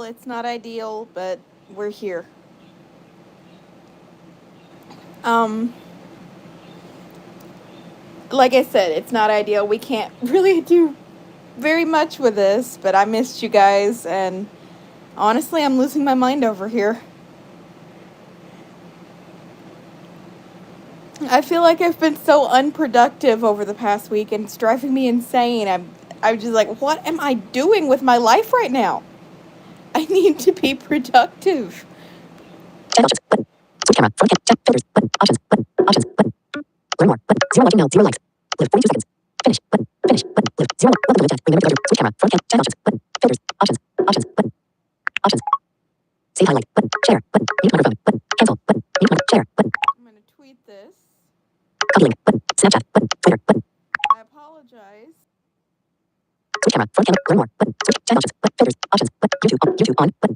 It's not ideal, but we're here. Um, like I said, it's not ideal. We can't really do very much with this, but I missed you guys, and honestly, I'm losing my mind over here. I feel like I've been so unproductive over the past week, and it's driving me insane. I'm just like, what am I doing with my life right now? I need to be productive. Chat options. Button. Switch camera. Front cam. Chat filters. Button. Options. Button. Options. Button. Learn more. Button. 0 watching now. 0 likes. Live 42 seconds. Finish. Button. Finish. Button. Live. 0. Welcome to live chat. Remember to go to switch camera. Front cam. Chat options. Button. Filters. Options. Options. Button. Options. Save highlight. Button. Share. Button. Mute microphone. Button. Cancel. Button. Mute microphone. Share. Button. I'm gonna tweet this. Copy link. Button. Snapchat. Button. Twitter. Button. I apologize. Switch camera. Front camera. Learn more. Button. Switch chat options. Button. Filters. Options. Button. YouTube on. YouTube on. Button.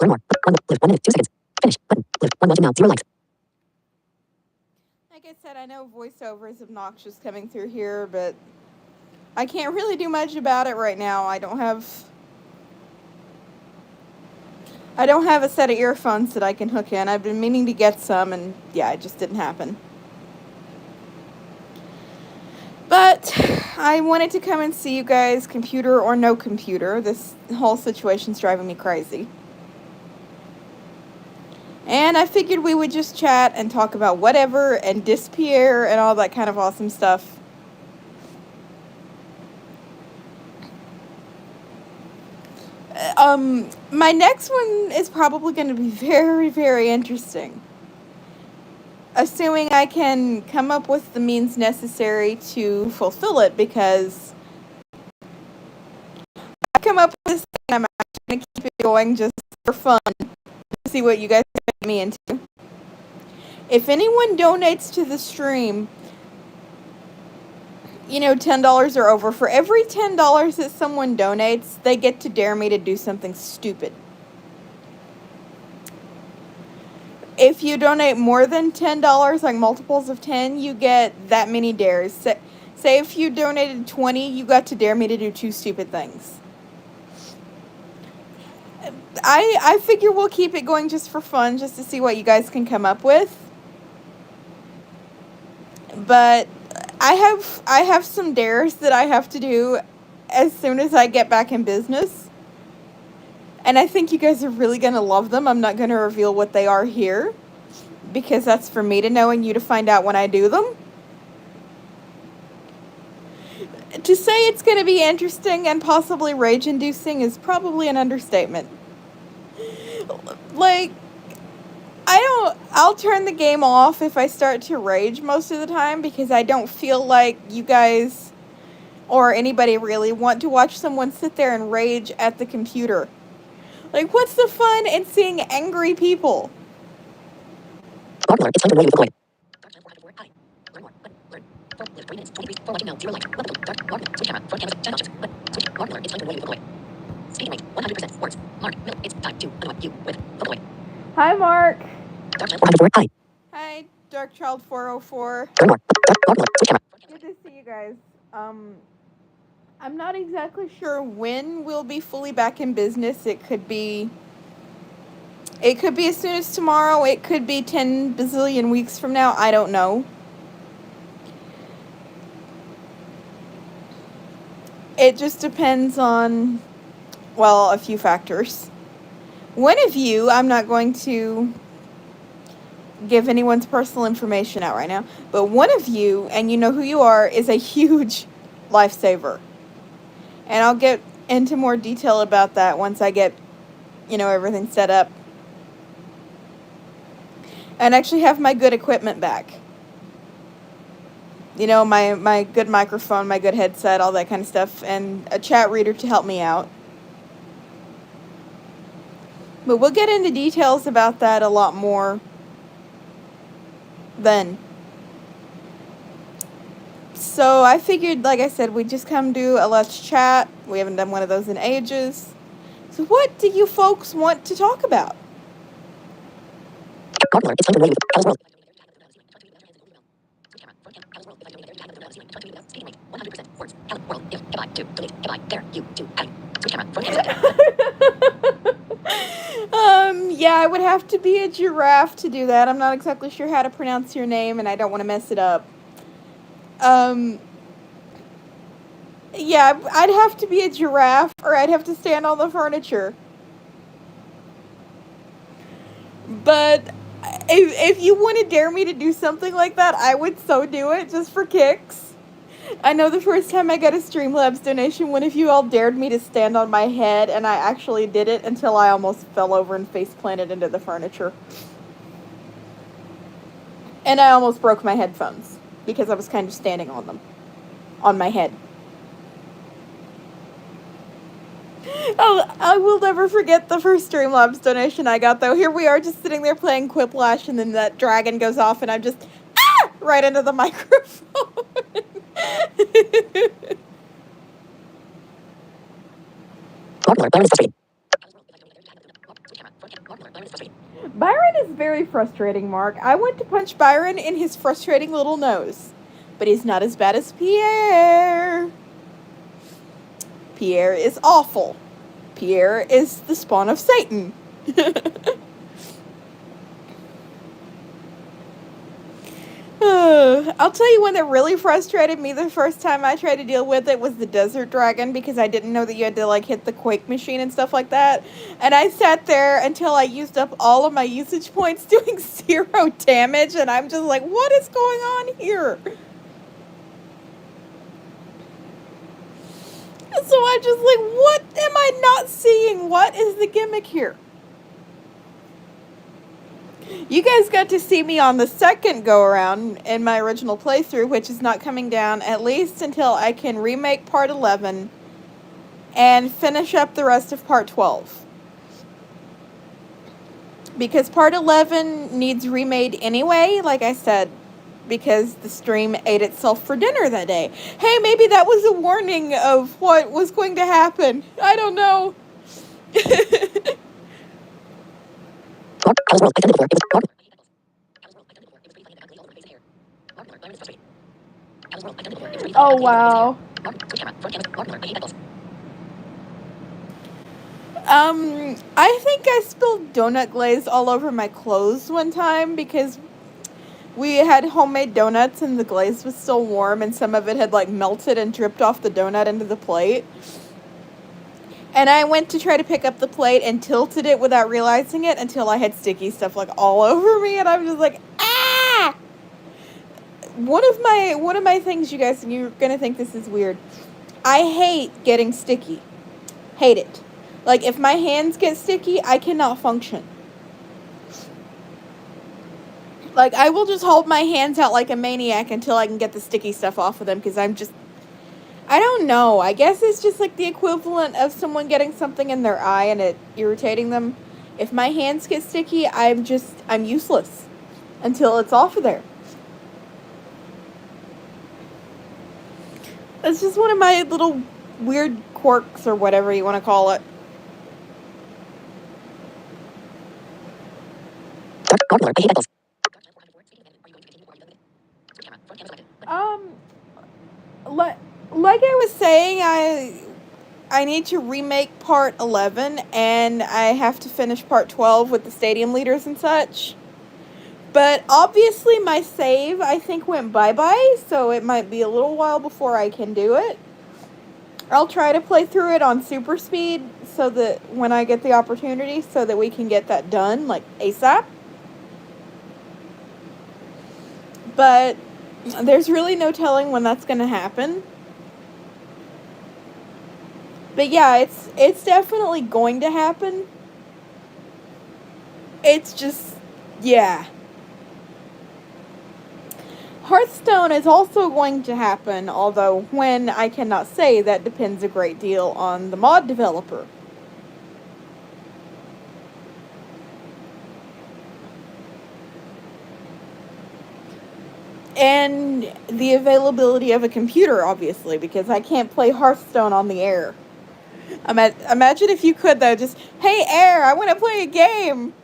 Learn more. Button. Live 1 minute. 2 seconds. Finish. Button. Live 1 watching now. 0 likes. Like I said, I know voiceover is obnoxious coming through here, but I can't really do much about it right now. I don't have a set of earphones that I can hook in. I've been meaning to get some, and yeah, it just didn't happen. But I wanted to come and see you guys, computer or no computer. This whole situation's driving me crazy. And I figured we would just chat and talk about whatever and disappear and all that kind of awesome stuff. My next one is probably going to be very, very interesting. Assuming I can come up with the means necessary to fulfill it, because I come up with this thing, I'm actually going to keep it going just for fun, to see what you guys get me into. If anyone donates to the stream, $10 or over, for every $10 that someone donates, they get to dare me to do something stupid. If you donate more than $10, like multiples of 10, you get that many dares. Say if you donated 20, you got to dare me to do 2 stupid things. I figure we'll keep it going just for fun, just to see what you guys can come up with. But I have some dares that I have to do as soon as I get back in business. And I think you guys are really going to love them. I'm not going to reveal what they are here, because that's for me to know and you to find out when I do them. To say it's going to be interesting and possibly rage-inducing is probably an understatement. Like, I'll turn the game off if I start to rage most of the time, because I don't feel like you guys or anybody really want to watch someone sit there and rage at the computer. Like, what's the fun in seeing angry people? Popular. It's time to roll with the coin. Learn more. Button. Learn. Live 3 minutes. 23. 4 watching now. 0 likes. Welcome to dark. Mark. Switch camera. Front camera. Chat options. Button. Switch. Popular. It's time to roll with the coin. Speaking rate. 100% words. Mark. Middle. It's time to annoy you with the coin. Hi, Mark. Dark Child 404. Hi. Hi, Dark Child 404. Learn more. Dark. Popular. Switch camera. Good to see you guys. I'm not exactly sure when we'll be fully back in business. It could be as soon as tomorrow. It could be 10 bazillion weeks from now. I don't know. It just depends on, well, a few factors. One of you, I'm not going to give anyone's personal information out right now, but one of you, and you know who you are, is a huge lifesaver. And I'll get into more detail about that once I get, everything set up. And actually have my good equipment back. My good microphone, my good headset, all that kind of stuff, and a chat reader to help me out. But we'll get into details about that a lot more then. So I figured, like I said, we'd just come do a Let's Chat. We haven't done one of those in ages. So what do you folks want to talk about? Popular. It's time to roll with Hell's World. Speaking rate. 100% words. Hell World. If I do delete. If I dare you to add. Switch camera. Front camera. would have to be a giraffe to do that. I'm not exactly sure how to pronounce your name, and I don't want to mess it up. Yeah, I'd have to be a giraffe, or I'd have to stand on the furniture. But if you want to dare me to do something like that, I would so do it, just for kicks. I know the first time I got a Streamlabs donation, one of you all dared me to stand on my head, and I actually did it until I almost fell over and face planted into the furniture. And I almost broke my headphones, because I was kind of standing on them. On my head. I will never forget the first Streamlabs donation I got, though. Here we are just sitting there playing Quiplash, and then that dragon goes off, and I'm just, right into the microphone. Byron is very frustrating, Mark. I went to punch Byron in his frustrating little nose. But he's not as bad as Pierre. Pierre is awful. Pierre is the spawn of Satan. I'll tell you when that really frustrated me the first time I tried to deal with it was the desert dragon, because I didn't know that you had to like hit the quake machine and stuff like that. And I sat there until I used up all of my usage points doing 0 damage, and I'm just like, what is going on here? So I'm just like, what am I not seeing? What is the gimmick here? You guys got to see me on the second go-around in my original playthrough, which is not coming down at least until I can remake Part 11 and finish up the rest of Part 12. Because Part 11 needs remade anyway, like I said, because the stream ate itself for dinner that day. Hey, maybe that was a warning of what was going to happen. I don't know. Oh, wow. I think I spilled donut glaze all over my clothes one time because we had homemade donuts and the glaze was still warm and some of it had like melted and dripped off the donut into the plate. And I went to try to pick up the plate and tilted it without realizing it until I had sticky stuff like all over me, and I was just like, ah! One of my things, you guys, and you're gonna think this is weird, I hate getting sticky. Hate it. Like, if my hands get sticky, I cannot function. Like, I will just hold my hands out like a maniac until I can get the sticky stuff off of them, because I don't know. I guess it's just like the equivalent of someone getting something in their eye and it irritating them. If my hands get sticky, I'm useless until it's off of there. It's just one of my little weird quirks or whatever you want to call it. Like I was saying, I need to remake Part 11, and I have to finish Part 12 with the stadium leaders and such. But obviously my save, I think, went bye-bye, so it might be a little while before I can do it. I'll try to play through it on super speed so that when I get the opportunity, so that we can get that done, like, ASAP. But there's really no telling when that's going to happen. But yeah, it's definitely going to happen. It's just, yeah. Hearthstone is also going to happen, although when I cannot say, that depends a great deal on the mod developer. And the availability of a computer, obviously, because I can't play Hearthstone on the air. Imagine if you could, though, just, hey, Air, I want to play a game.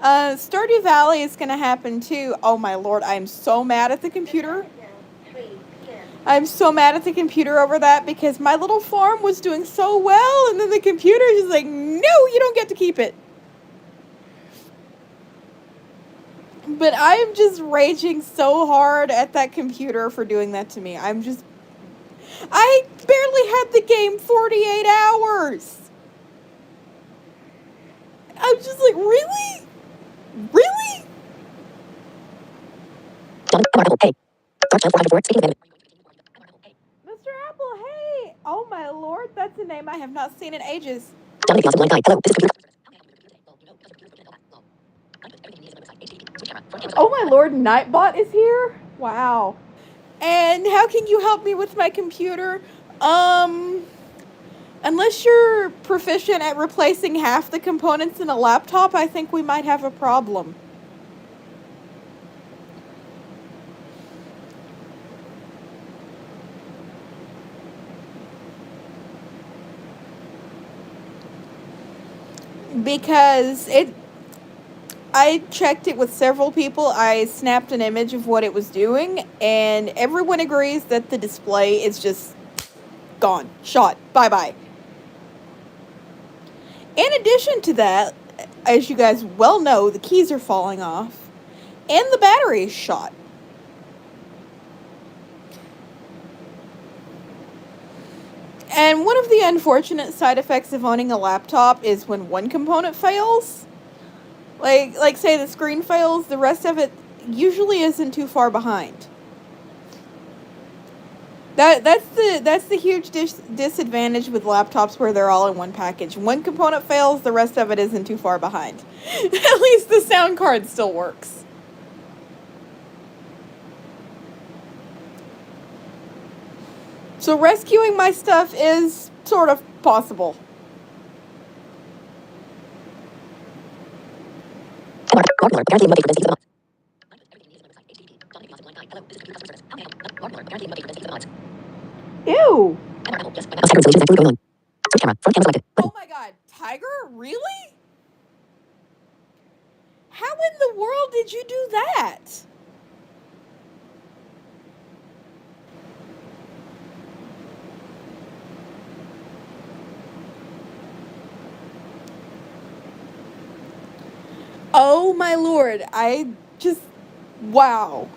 Stardew Valley is going to happen, too. Oh, my lord, I'm so mad at the computer. I'm so mad at the computer over that, because my little farm was doing so well, and then the computer is just like, no, you don't get to keep it. But I'm just raging so hard at that computer for doing that to me. I barely had the game 48 hours. I'm just like, really? Really? John Marble. Hey. Dark Child 404. Speaking of Mr. Apple, hey! Oh my lord, that's a name I have not seen in ages. John the awesome blind guy. Hello. This is computer. Oh my lord, Nightbot is here? Wow. And how can you help me with my computer? Unless you're proficient at replacing half the components in a laptop, I think we might have a problem. Because I checked it with several people. I snapped an image of what it was doing, and everyone agrees that the display is just gone, shot, bye-bye. In addition to that, as you guys well know, the keys are falling off, and the battery is shot. And one of the unfortunate side effects of owning a laptop is when one component fails, like say the screen fails, the rest of it usually isn't too far behind. That's the huge disadvantage with laptops where they're all in one package. One component fails, the rest of it isn't too far behind. At least the sound card still works. So rescuing my stuff is sort of possible. Marble. Apparently motivate for this use of the mods. Ew. Yes. Second solutions and food going on. Switch camera. Front camera selected. Oh my god, Tiger? Really? How in the world did you do that? Oh my lord, wow.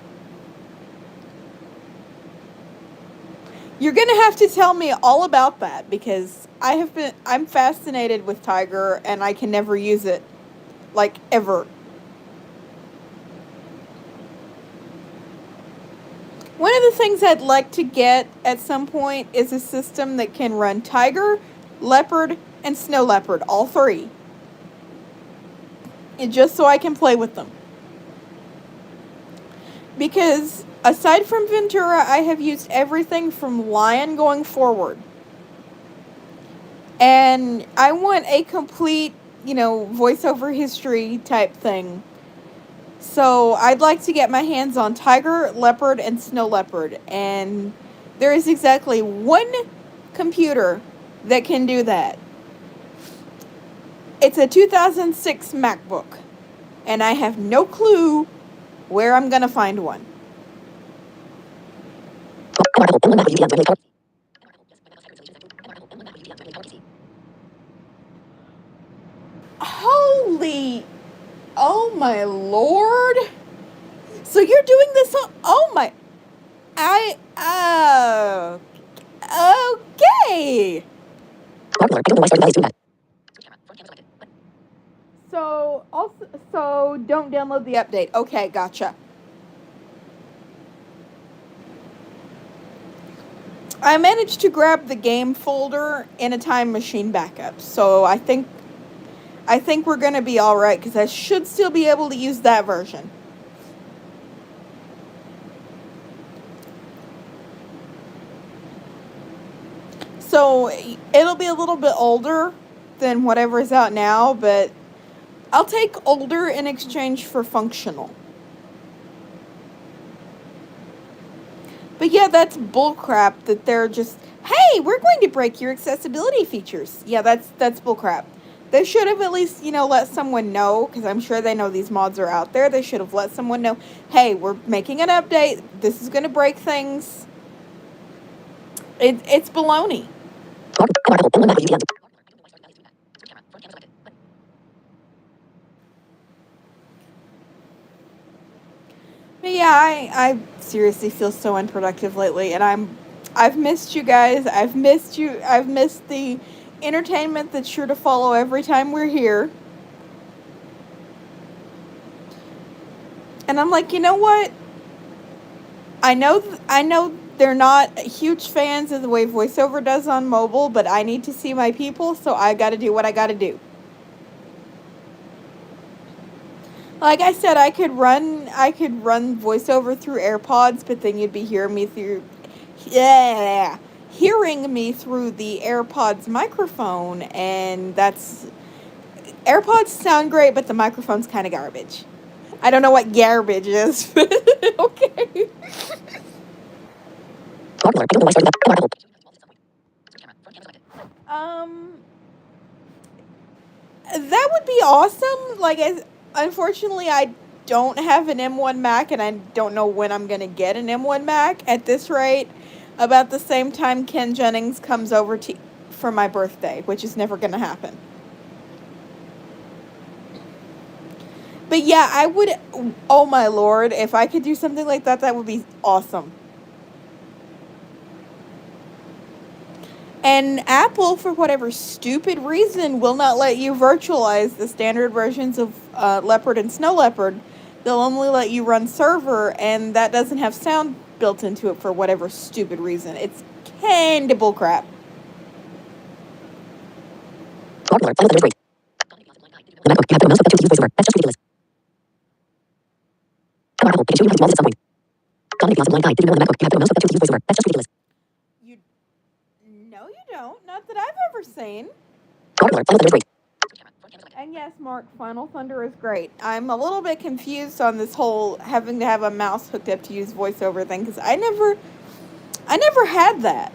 You're gonna have to tell me all about that because I'm fascinated with Tiger and I can never use it, like, ever. One of the things I'd like to get at some point is a system that can run Tiger, Leopard, and Snow Leopard, all three. And just so I can play with them. Because aside from Ventura, I have used everything from Lion going forward. And I want a complete, voiceover history type thing. So I'd like to get my hands on Tiger, Leopard, and Snow Leopard. And there is exactly one computer that can do that. It's a 2006 MacBook. And I have no clue where I'm going to find one. Holy, oh my lord. So you're doing this on, oh my, okay. So don't download the update. Okay, gotcha. I managed to grab the game folder in a Time Machine backup, so I think we're gonna be all right because I should still be able to use that version. So it'll be a little bit older than whatever is out now, but I'll take older in exchange for functional. But yeah, that's bullcrap that they're just, hey, we're going to break your accessibility features. Yeah, that's bullcrap. They should have at least, let someone know, because I'm sure they know these mods are out there. They should have let someone know, hey, we're making an update. This is going to break things. It's baloney. Yeah, I seriously feel so unproductive lately, and I've missed you guys. I've missed you. I've missed the entertainment that's sure to follow every time we're here. And I'm like, you know what? I know they're not huge fans of the way voiceover does on mobile, but I need to see my people, so I got to do what I got to do. Like I said, I could run voiceover through AirPods, but then you'd be hearing me through the AirPods microphone, and that's AirPods sound great, but the microphone's kind of garbage. I don't know what garbage is, but okay. Um, that would be awesome. Unfortunately, I don't have an M1 Mac, and I don't know when I'm gonna get an M1 Mac. At this rate, about the same time Ken Jennings comes over to for my birthday, which is never gonna happen. But yeah, I would. Oh my lord, if I could do something like that, that would be awesome. And Apple, for whatever stupid reason, will not let you virtualize the standard versions of Leopard and Snow Leopard. They'll only let you run server, and that doesn't have sound built into it for whatever stupid reason. It's kinda bullcrap. You no, you don't. Not that I've ever seen. And yes, Mark, Final Thunder is great. I'm a little bit confused on this whole having to have a mouse hooked up to use voiceover thing because I never had that.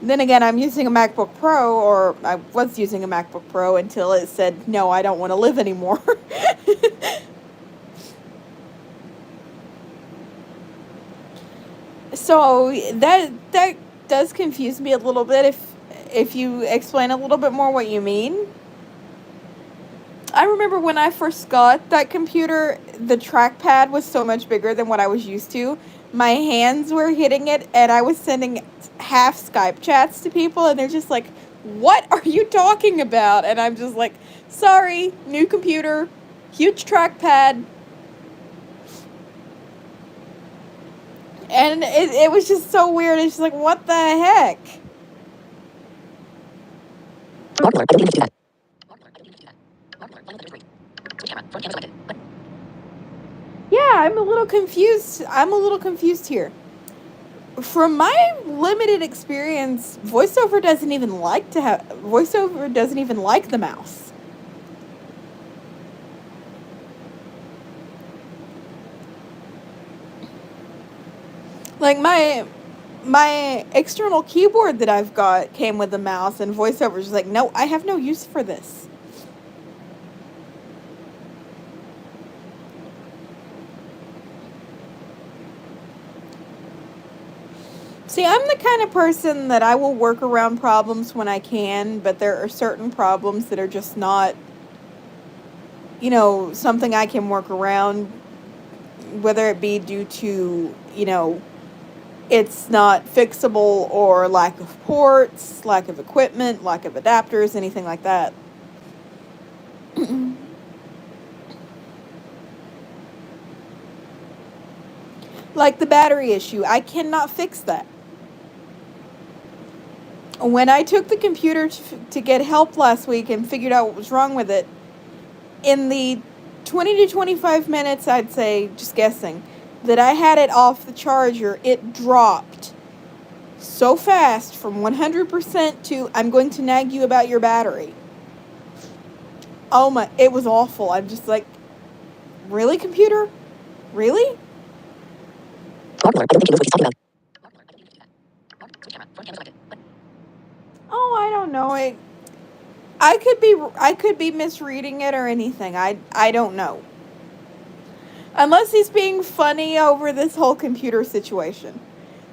Then again, I'm using a MacBook Pro, or I was using a MacBook Pro until it said, no, I don't want to live anymore. So that does confuse me a little bit if you explain a little bit more what you mean. I remember when I first got that computer, the trackpad was so much bigger than what I was used to. My hands were hitting it, and I was sending half Skype chats to people, and they're just like, "What are you talking about?" And I'm just like, "Sorry, new computer, huge trackpad." And it was just so weird. It's just like, what the heck? Yeah, I'm a little confused. I'm a little confused here. From my limited experience, voiceover doesn't even like the mouse. Like my external keyboard that I've got came with a mouse, and voiceover's just like, no, I have no use for this. See, I'm the kind of person that I will work around problems when I can, but there are certain problems that are just not, something I can work around, whether it be due to, it's not fixable, or lack of ports, lack of equipment, lack of adapters, anything like that. Like the battery issue, I cannot fix that. When I took the computer to get help last week and figured out what was wrong with it, in the 20 to 25 minutes, I'd say, just guessing, that I had it off the charger, it dropped so fast from 100% to, I'm going to nag you about your battery. Oh my, it was awful. I'm just like, really, computer? Really? Oh, I don't know. I could be misreading it or anything. I don't know. Unless he's being funny over this whole computer situation.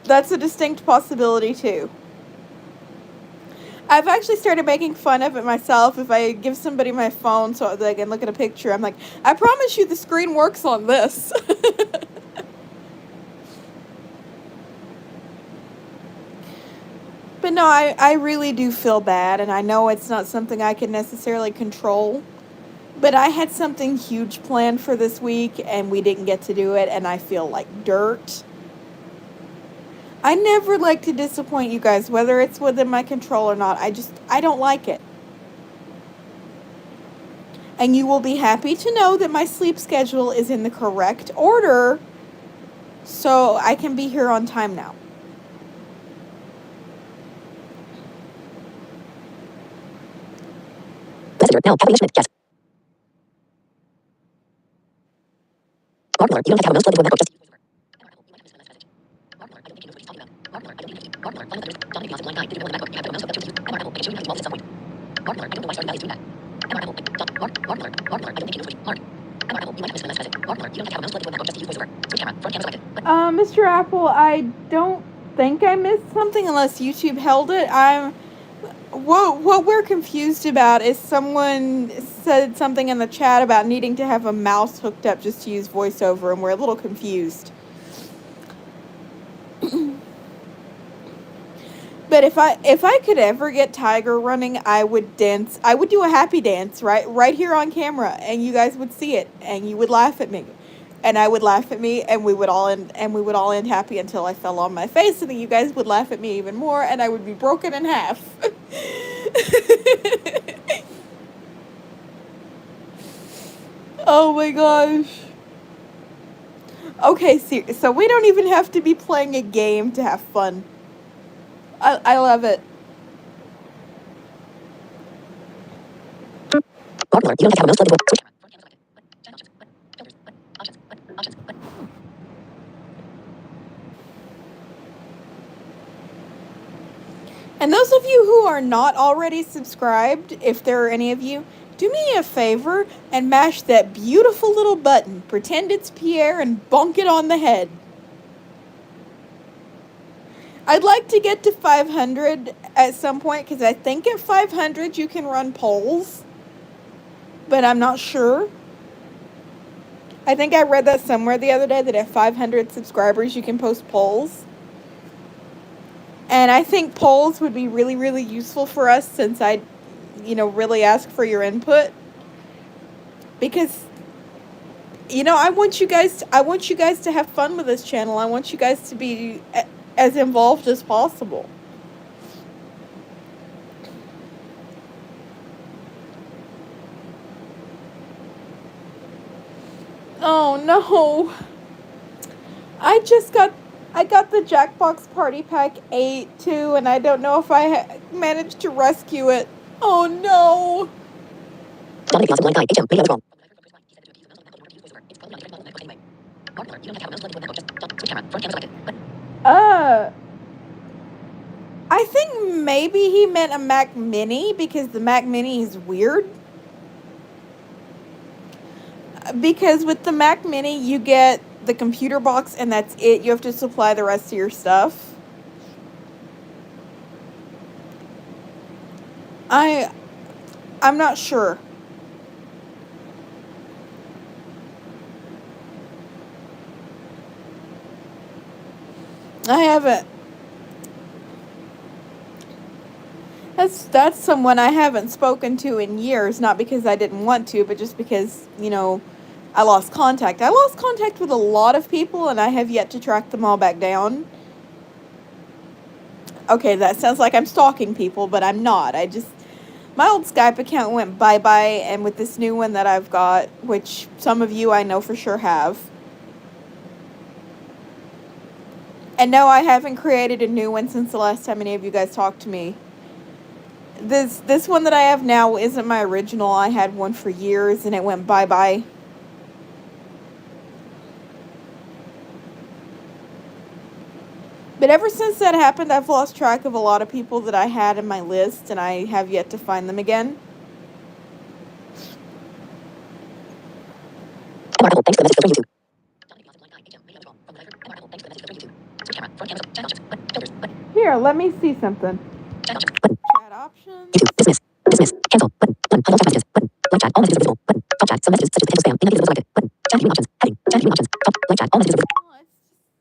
That's a distinct possibility too. I've actually started making fun of it myself. If I give somebody my phone so they can look at a picture, I'm like, I promise you the screen works on this. But no, I really do feel bad, and I know it's not something I can necessarily control. But I had something huge planned for this week, and we didn't get to do it, and I feel like dirt. I never like to disappoint you guys, whether it's within my control or not. I don't like it. And you will be happy to know that my sleep schedule is in the correct order, so I can be here on time now. Messenger, now, Kathy Schmidt, yes. Mark Miller, you don't have to have a mouse plugged into a MacBook, just use VoiceOver. Mark Miller, I don't think he knows what he's talking about. Mark Miller, I don't think he knows. Mark Miller, find letters, Dominic Moss, blind guy, did you build a MacBook, you have to have a mouse hooked up to it, and Mark Apple, I can show you how to do all this at some point. Mark Miller, I don't know why starting values doing that. And Mark Apple, Mark Miller, I don't think he knows what Mark. And Mark Apple, you might have missed the message. Mark Miller, you don't have to have a mouse plugged into a MacBook, just use VoiceOver. Switch camera, front camera selected. Mr. Apple, I don't think I missed something unless YouTube held it. What we're confused about is someone said something in the chat about needing to have a mouse hooked up just to use VoiceOver, and we're a little confused. But if I could ever get Tiger running, I would dance. I would do a happy dance right here on camera, and you guys would see it, and you would laugh at me, and I would laugh at me, and we would all end happy until I fell on my face, and then you guys would laugh at me even more, and I would be broken in half. Oh my gosh. Okay, so we don't even have to be playing a game to have fun. I love it. Mark Miller, you don't have to have a mouse plugged into a switch camera, front camera selected. Channel options, filters, options. And those of you who are not already subscribed, if there are any of you, do me a favor and mash that beautiful little button. Pretend it's Pierre and bonk it on the head. I'd like to get to 500 at some point, because I think at 500 you can run polls, but I'm not sure. I think I read that somewhere the other day, that at 500 subscribers you can post polls. And I think polls would be really, really useful for us, since I, really ask for your input. Because, I want you guys to have fun with this channel. I want you guys to be as involved as possible. Oh no. I got the Jackbox Party Pack 8 too, and I don't know if I managed to rescue it. Oh no. Dominic Moss, blind guy, HM, maybe I was wrong. Mark Miller, you don't have to have a mouse plugged into a MacBook, just switch camera, front camera selected. I think maybe he meant a Mac Mini, because the Mac Mini is weird. Because with the Mac Mini, you get the computer box and that's it. You have to supply the rest of your stuff. I'm not sure. I haven't. That's someone I haven't spoken to in years, not because I didn't want to, but just because, I lost contact. I lost contact with a lot of people, and I have yet to track them all back down. Okay, that sounds like I'm stalking people, but I'm not. My old Skype account went bye-bye, and with this new one that I've got, which some of you I know for sure have. And no, I haven't created a new one since the last time any of you guys talked to me. This one that I have now isn't my original. I had one for years, and it went bye-bye. But ever since that happened, I've lost track of a lot of people that I had in my list, and I have yet to find them again. Mark Apple, thanks for the message filter YouTube. Here, let me see something. Chat options. options. YouTube. Dismiss. Dismiss. Cancel. Button. Done. Hello chat messages. Button. Live chat. All messages are visible. Button. Top chat. Some messages such as potential spam. In negative selected. Button. Chat view options. Heading. Chat view options. Top. Live chat. All messages are visible.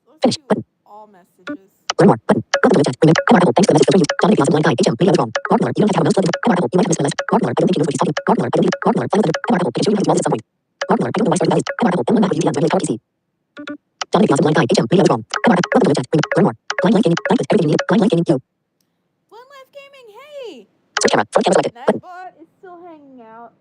Let's Finish. do Button. all messages. Learn more. Button. Welcome to live chat. Remember. Mark Apple. Thanks for the message filter. You. Dominic Piazza. Blind guy. HM. Radio is wrong. Mark Miller. You don't have to have a mouse plugged in. Mark Apple. You might have missed the message. Mark Miller. I don't think he knows what he's talking. Mark Miller. I don't think. Mark Miller. Final thunder. Mark Apple. I can show you how to do all this at some point. Mark Miller. I don't know why started values. Mark Apple. M1 Mac with UTM. Regular power PC. Dominic Piazza. Blind guy. HM. Radio is wrong. Mark Apple. Welcome to live chat. Learn more. Blind light gaming. Blind with everything you need. Blind light gaming. Yo. One Life Gaming, hey! Switch camera. Front camera selected. Button. Nightbot is still hanging out.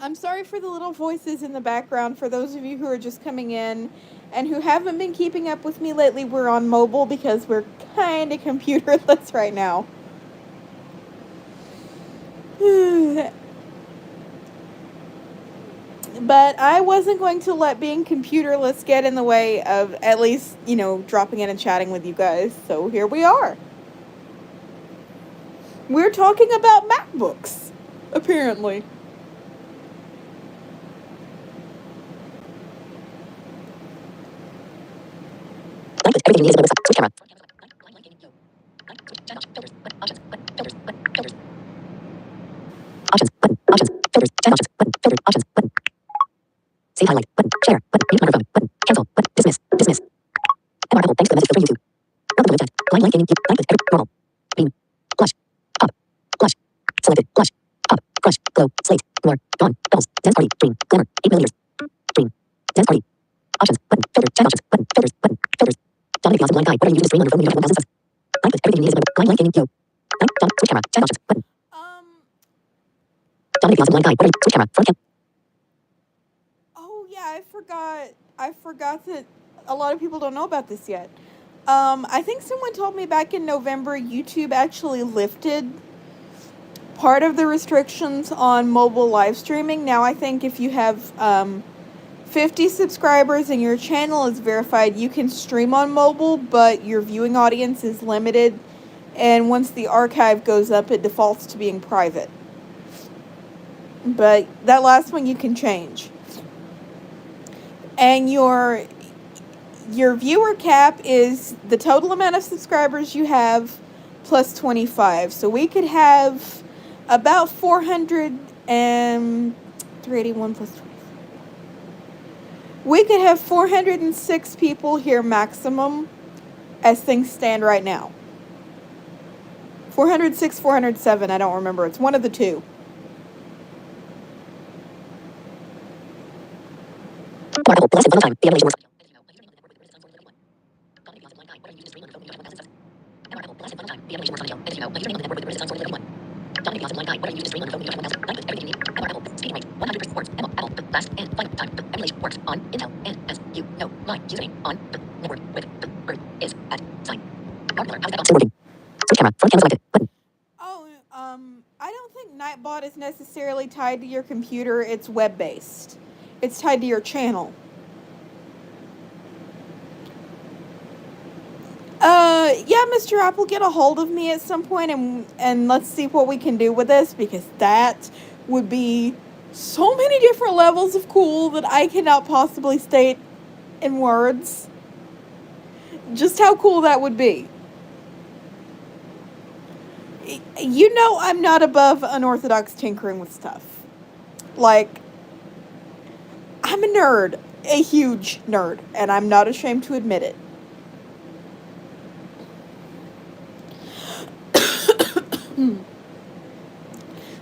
I'm sorry for the little voices in the background. For those of you who are just coming in and who haven't been keeping up with me lately, we're on mobile because we're kind of computerless right now. But I wasn't going to let being computerless get in the way of at least, dropping in and chatting with you guys. So here we are. We're talking about MacBooks, apparently. Blind with everything you need is on the website. Switch camera. Options. Button. Options. Filters. Chat options. Button. Filters. Options. Button. Save highlight. Button. Share. Button. Mute microphone. Button. Cancel. Button. Dismiss. Dismiss. MR Apple. Thanks for the message filter. YouTube. Welcome to live chat. Blind light gaming. Blind with every normal. Green. Blush. Pop. Blush. Selected. Blush. Pop. Crush. Glow. Slate. Noir. Dawn. Bells. Dance party. Dream. Glamour. 8 milliliters. Dream. Dance party. Options. Button. Filter. Chat options. Button. Filters. Button. Filters. Dominic Piazza. Blind guy. What are you using to stream on your phone when you don't have 1,000 subs? Blind with everything you need is on the blind light gaming. Yo. Switch camera. Chat options. Button. Dominic Piazza. Blind guy. What are you? Switch camera. Front cam. Oh yeah, I forgot that a lot of people don't know about this yet. I think someone told me back in November YouTube actually lifted part of the restrictions on mobile live streaming. Now I think if you have 50 subscribers and your channel is verified, you can stream on mobile, but your viewing audience is limited. And once the archive goes up, it defaults to being private. But that last one you can change. And your viewer cap is the total amount of subscribers you have plus 25. So we could have about 400 and 381 plus 25. We could have 406 people here maximum as things stand right now. 406, 407, I don't remember. It's one of the two. MR Apple. Blessed final time. The evolution works. Dominic Piazza. Blind guy. What are you using to stream on your phone when you don't have 1,000? Blind with everything you need. MR Apple. Speaking rate. 100% works. MR Apple. The last and final time. The emulation works on Intel. And as you know, my username on the network with the word is at sign. Mark Miller. How's that still working? Switch camera. Front camera selected. Button. Oh, I don't think Nightbot is necessarily tied to your computer. It's web-based. It's tied to your channel. Yeah, Mr. Apple, get a hold of me at some point and let's see what we can do with this, because that would be so many different levels of cool that I cannot possibly state in words just how cool that would be. You know I'm not above unorthodox tinkering with stuff. Like, I'm a nerd, a huge nerd, and I'm not ashamed to admit it.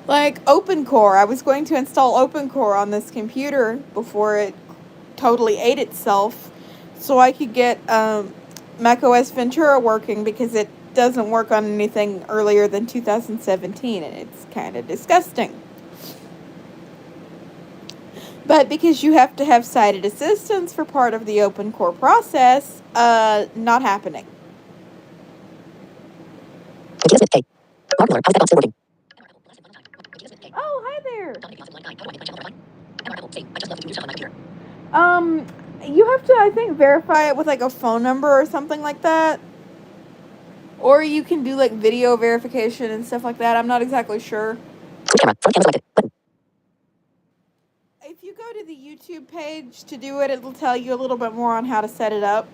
Like OpenCore, I was going to install OpenCore on this computer before it totally ate itself so I could get macOS Ventura working, because it doesn't work on anything earlier than 2017 and it's kind of disgusting. But because you have to have sighted assistance for part of the OpenCore process, not happening. Mark Miller. How's that still working? Oh, hi there. You have to, I think, verify it with like a phone number or something like that. Or you can do like video verification and stuff like that. I'm not exactly sure. Switch camera. Front camera selected. Button. If you go to the YouTube page to do it, it'll tell you a little bit more on how to set it up.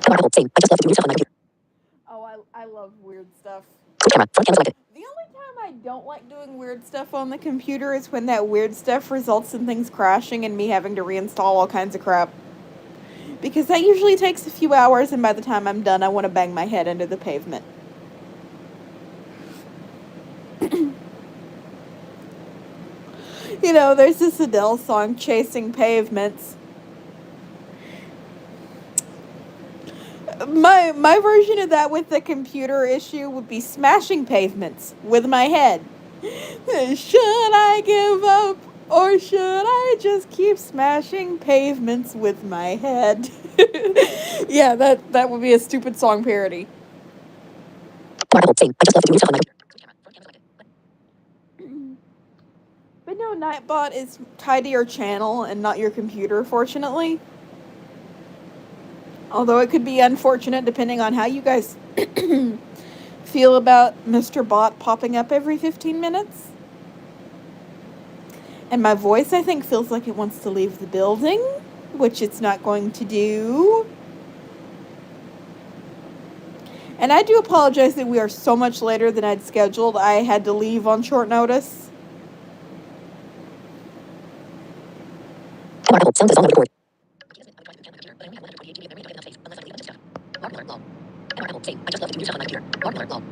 Marble. Same. I just love to do stuff on my computer. Oh, I love weird stuff. Switch camera. Front camera selected. The only time I don't like doing weird stuff on the computer is when that weird stuff results in things crashing and me having to reinstall all kinds of crap. Because that usually takes a few hours, and by the time I'm done, I want to bang my head into the pavement. You know, there's this Adele song, Chasing Pavements. My version of that with the computer issue would be smashing pavements with my head. Should I give up, or should I just keep smashing pavements with my head? Yeah, that would be a stupid song parody. Marble. Same. I just love to do stuff on my computer. Switch camera. Front camera selected. But no, Nightbot is tied to your channel and not your computer, fortunately. Although it could be unfortunate depending on how you guys feel about Mr. Bot popping up every 15 minutes. And my voice, I think, feels like it wants to leave the building, which it's not going to do. And I do apologize that we are so much later than I'd scheduled. I had to leave on short notice. Marble. Sound is all over the board. Same. I just love to do stuff on my computer. Marble.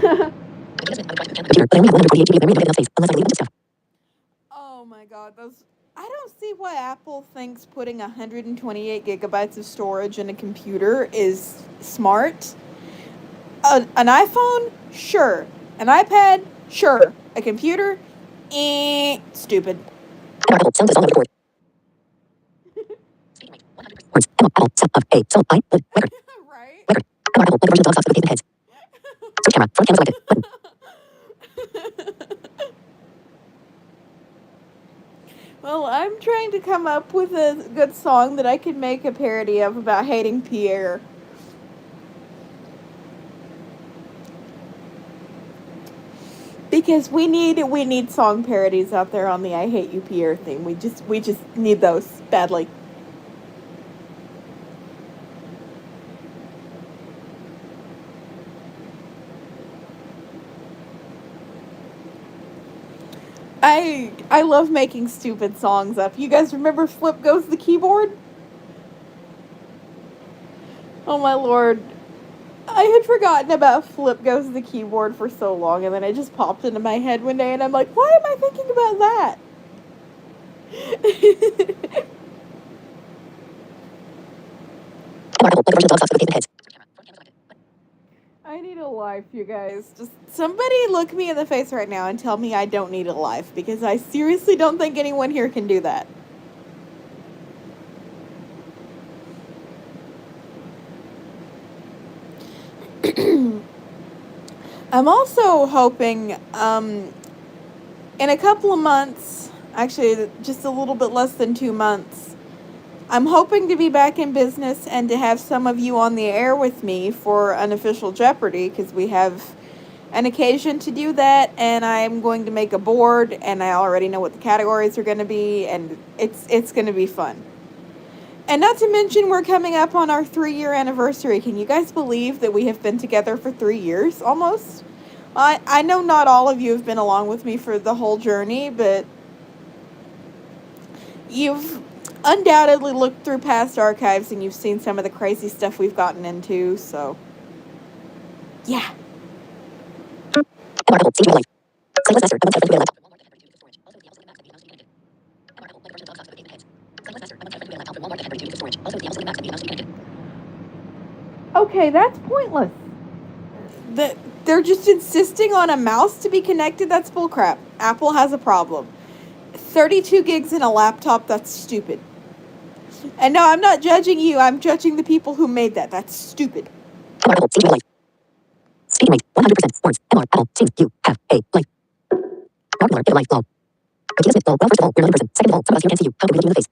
Lol. Computer, but I only have 128 GB of memory, not enough space, unless I delete a bunch of stuff. Oh my god, those... I don't see why Apple thinks putting 128 gigabytes of storage in a computer is smart. An iPhone? Sure. An iPad? Sure. A computer? Stupid. Marble. Sound is all over the board. Speaking rate, 100%. Words. Apple. Set of A. So I. Record. Right? Record. Marble. Like a version of dog socks with pavement heads. Switch camera. Front camera selected. Button. Well, I'm trying to come up with a good song that I can make a parody of about hating Pierre. Because we need song parodies out there on the I Hate You Pierre theme. We just need those badly. I love making stupid songs up. You guys remember Flip Goes the Keyboard? Oh my lord. I had forgotten about Flip Goes the Keyboard for so long, and then it just popped into my head one day, and I'm like, why am I thinking about that? Marble. Like a version of dog socks with pavement heads. Switch camera. Front camera selected. Button. I need a life, you guys. Just somebody look me in the face right now and tell me I don't need a life, because I seriously don't think anyone here can do that. I'm also hoping, in a couple of months, actually just a little bit less than 2 months, I'm hoping to be back in business and to have some of you on the air with me for Unofficial Jeopardy, because we have an occasion to do that, and I'm going to make a board, and I already know what the categories are going to be, and it's going to be fun. And not to mention, we're coming up on our 3-year anniversary. Can you guys believe that we have been together for 3 years, almost? I know not all of you have been along with me for the whole journey, but you've undoubtedly looked through past archives and you've seen some of the crazy stuff we've gotten into, so... yeah. Marble. Stage life. Sightless Master. I once had a friend who had a laptop for Walmart that had reduced storage. Also, the Apple Mac that we mouse connected. Marble. Like a version of dog socks with pavement heads. Sightless Master. I once had a friend who had a laptop for Walmart that had reduced storage. Also, the Apple Mac that we mouse connected. Okay, that's pointless. They're just insisting on a mouse to be connected? That's bullcrap. Apple has a problem. 32 gigs in a laptop, that's stupid. And no, I'm not judging you, I'm judging the people who made that. That's stupid. Marble. Stage life. Speaking rate, 100%. Words. MR. Apple. Seems. You. Have. A. Life. Marble. Get a life. Lol. Akita Smith. Lol. Well, first of all, we're another person. Second of all, some of us here can't see you. How can we look you in the face?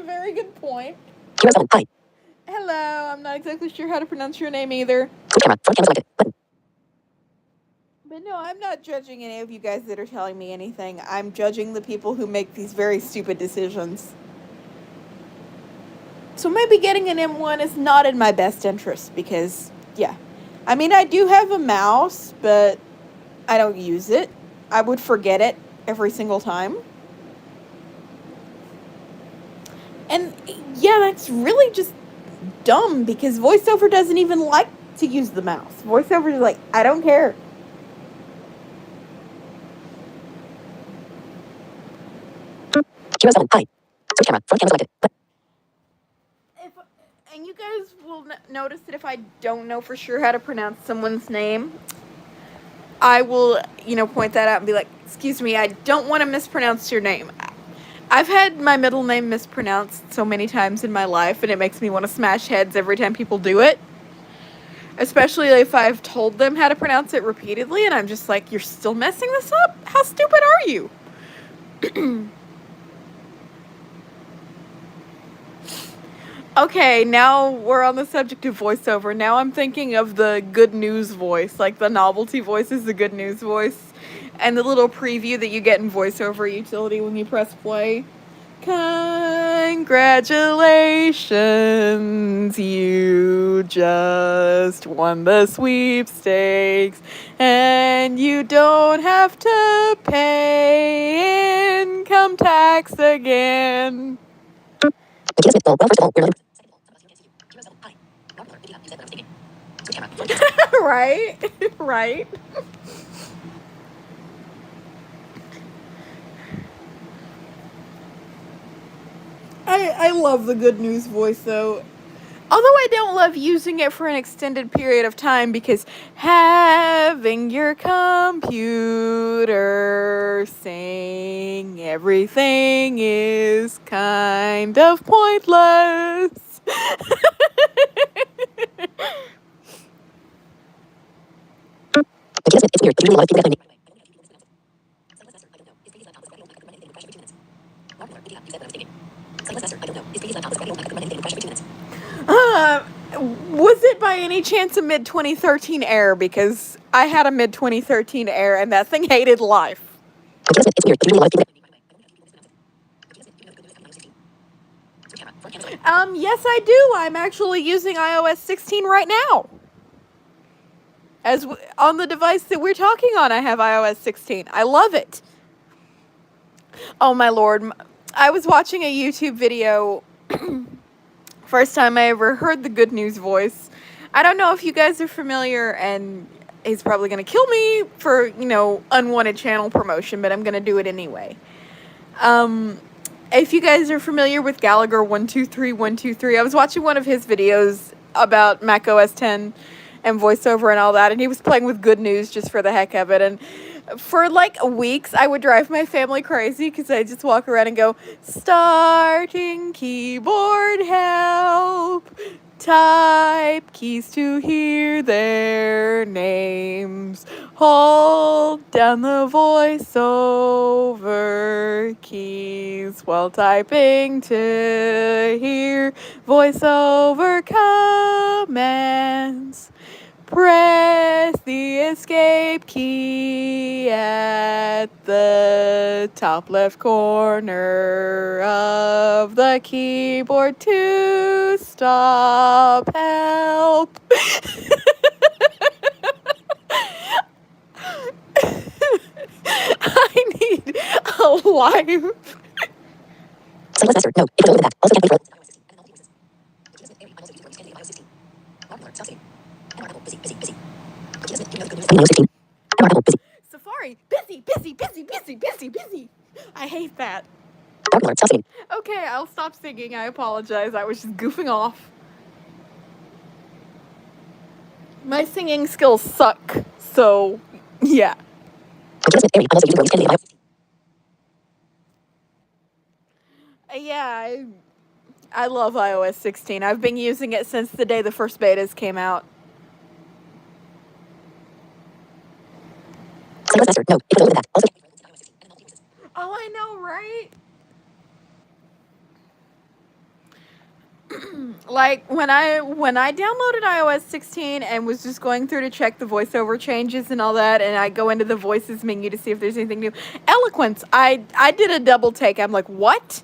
Very good point. Kira 7. Hi. Hello, I'm not exactly sure how to pronounce your name either. Switch camera. Front camera selected. Button. But no, I'm not judging any of you guys that are telling me anything. I'm judging the people who make these very stupid decisions. So maybe getting an M1 is not in my best interest because, yeah. I mean, I do have a mouse, but I don't use it. I would forget it every single time. And yeah, that's really just dumb because VoiceOver doesn't even like to use the mouse. VoiceOver is like, I don't care. Hero 7. Hi. Switch camera. Front camera selected. And you guys will notice that if I don't know for sure how to pronounce someone's name, I will, point that out and be like, excuse me, I don't want to mispronounce your name. I've had my middle name mispronounced so many times in my life, and it makes me want to smash heads every time people do it. Especially if I've told them how to pronounce it repeatedly, and I'm just like, you're still messing this up? How stupid are you? Okay, now we're on the subject of voiceover. Now I'm thinking of the good news voice, like the novelty voice is the good news voice, and the little preview that you get in voiceover utility when you press play. Congratulations, you just won the sweepstakes, and you don't have to pay income tax again. Makita Smith. Well, first of all, we're not. Right? Right? I love the good news voice though. Although I don't love using it for an extended period of time because having your computer sing everything is kind of pointless. Makita Smith. It's weird, but usually a lot of people recommend me. Was it by any chance a mid 2013 Air? Because I had a mid 2013 Air and that thing hated life. Makita Smith. It's weird, but usually a lot of people recommend me. Yes, I do. I'm actually using iOS 16 right now. On the device that we're talking on, I have iOS 16. I love it. Oh my lord. I was watching a YouTube video. First time I ever heard the good news voice. I don't know if you guys are familiar, and he's probably going to kill me for, unwanted channel promotion, but I'm going to do it anyway. If you guys are familiar with Gallagher123123, I was watching one of his videos about Mac OS X and voiceover and all that, and he was playing with good news just for the heck of it, and for like weeks I would drive my family crazy because I just walk around and go, starting keyboard help, type keys to hear their names, hold down the voiceover keys while typing to hear voiceover commands. Press the escape key at the top left corner of the keyboard to stop help. I need a live. Sightless Esther. No, it was over that. Also can't wait for Safari, busy. I hate that. Dark Lord, stop singing. Okay, I'll stop singing. I apologize. I was just goofing off. My singing skills suck, so yeah. Yeah, I love iOS 16. I've been using it since the day the first betas came out. No, it was over that. Also Oh, I know, right? Like when I downloaded iOS 16 and was just going through to check the voiceover changes and all that, and I go into the voices menu to see if there's anything new. Eloquence, I did a double take. I'm like, what?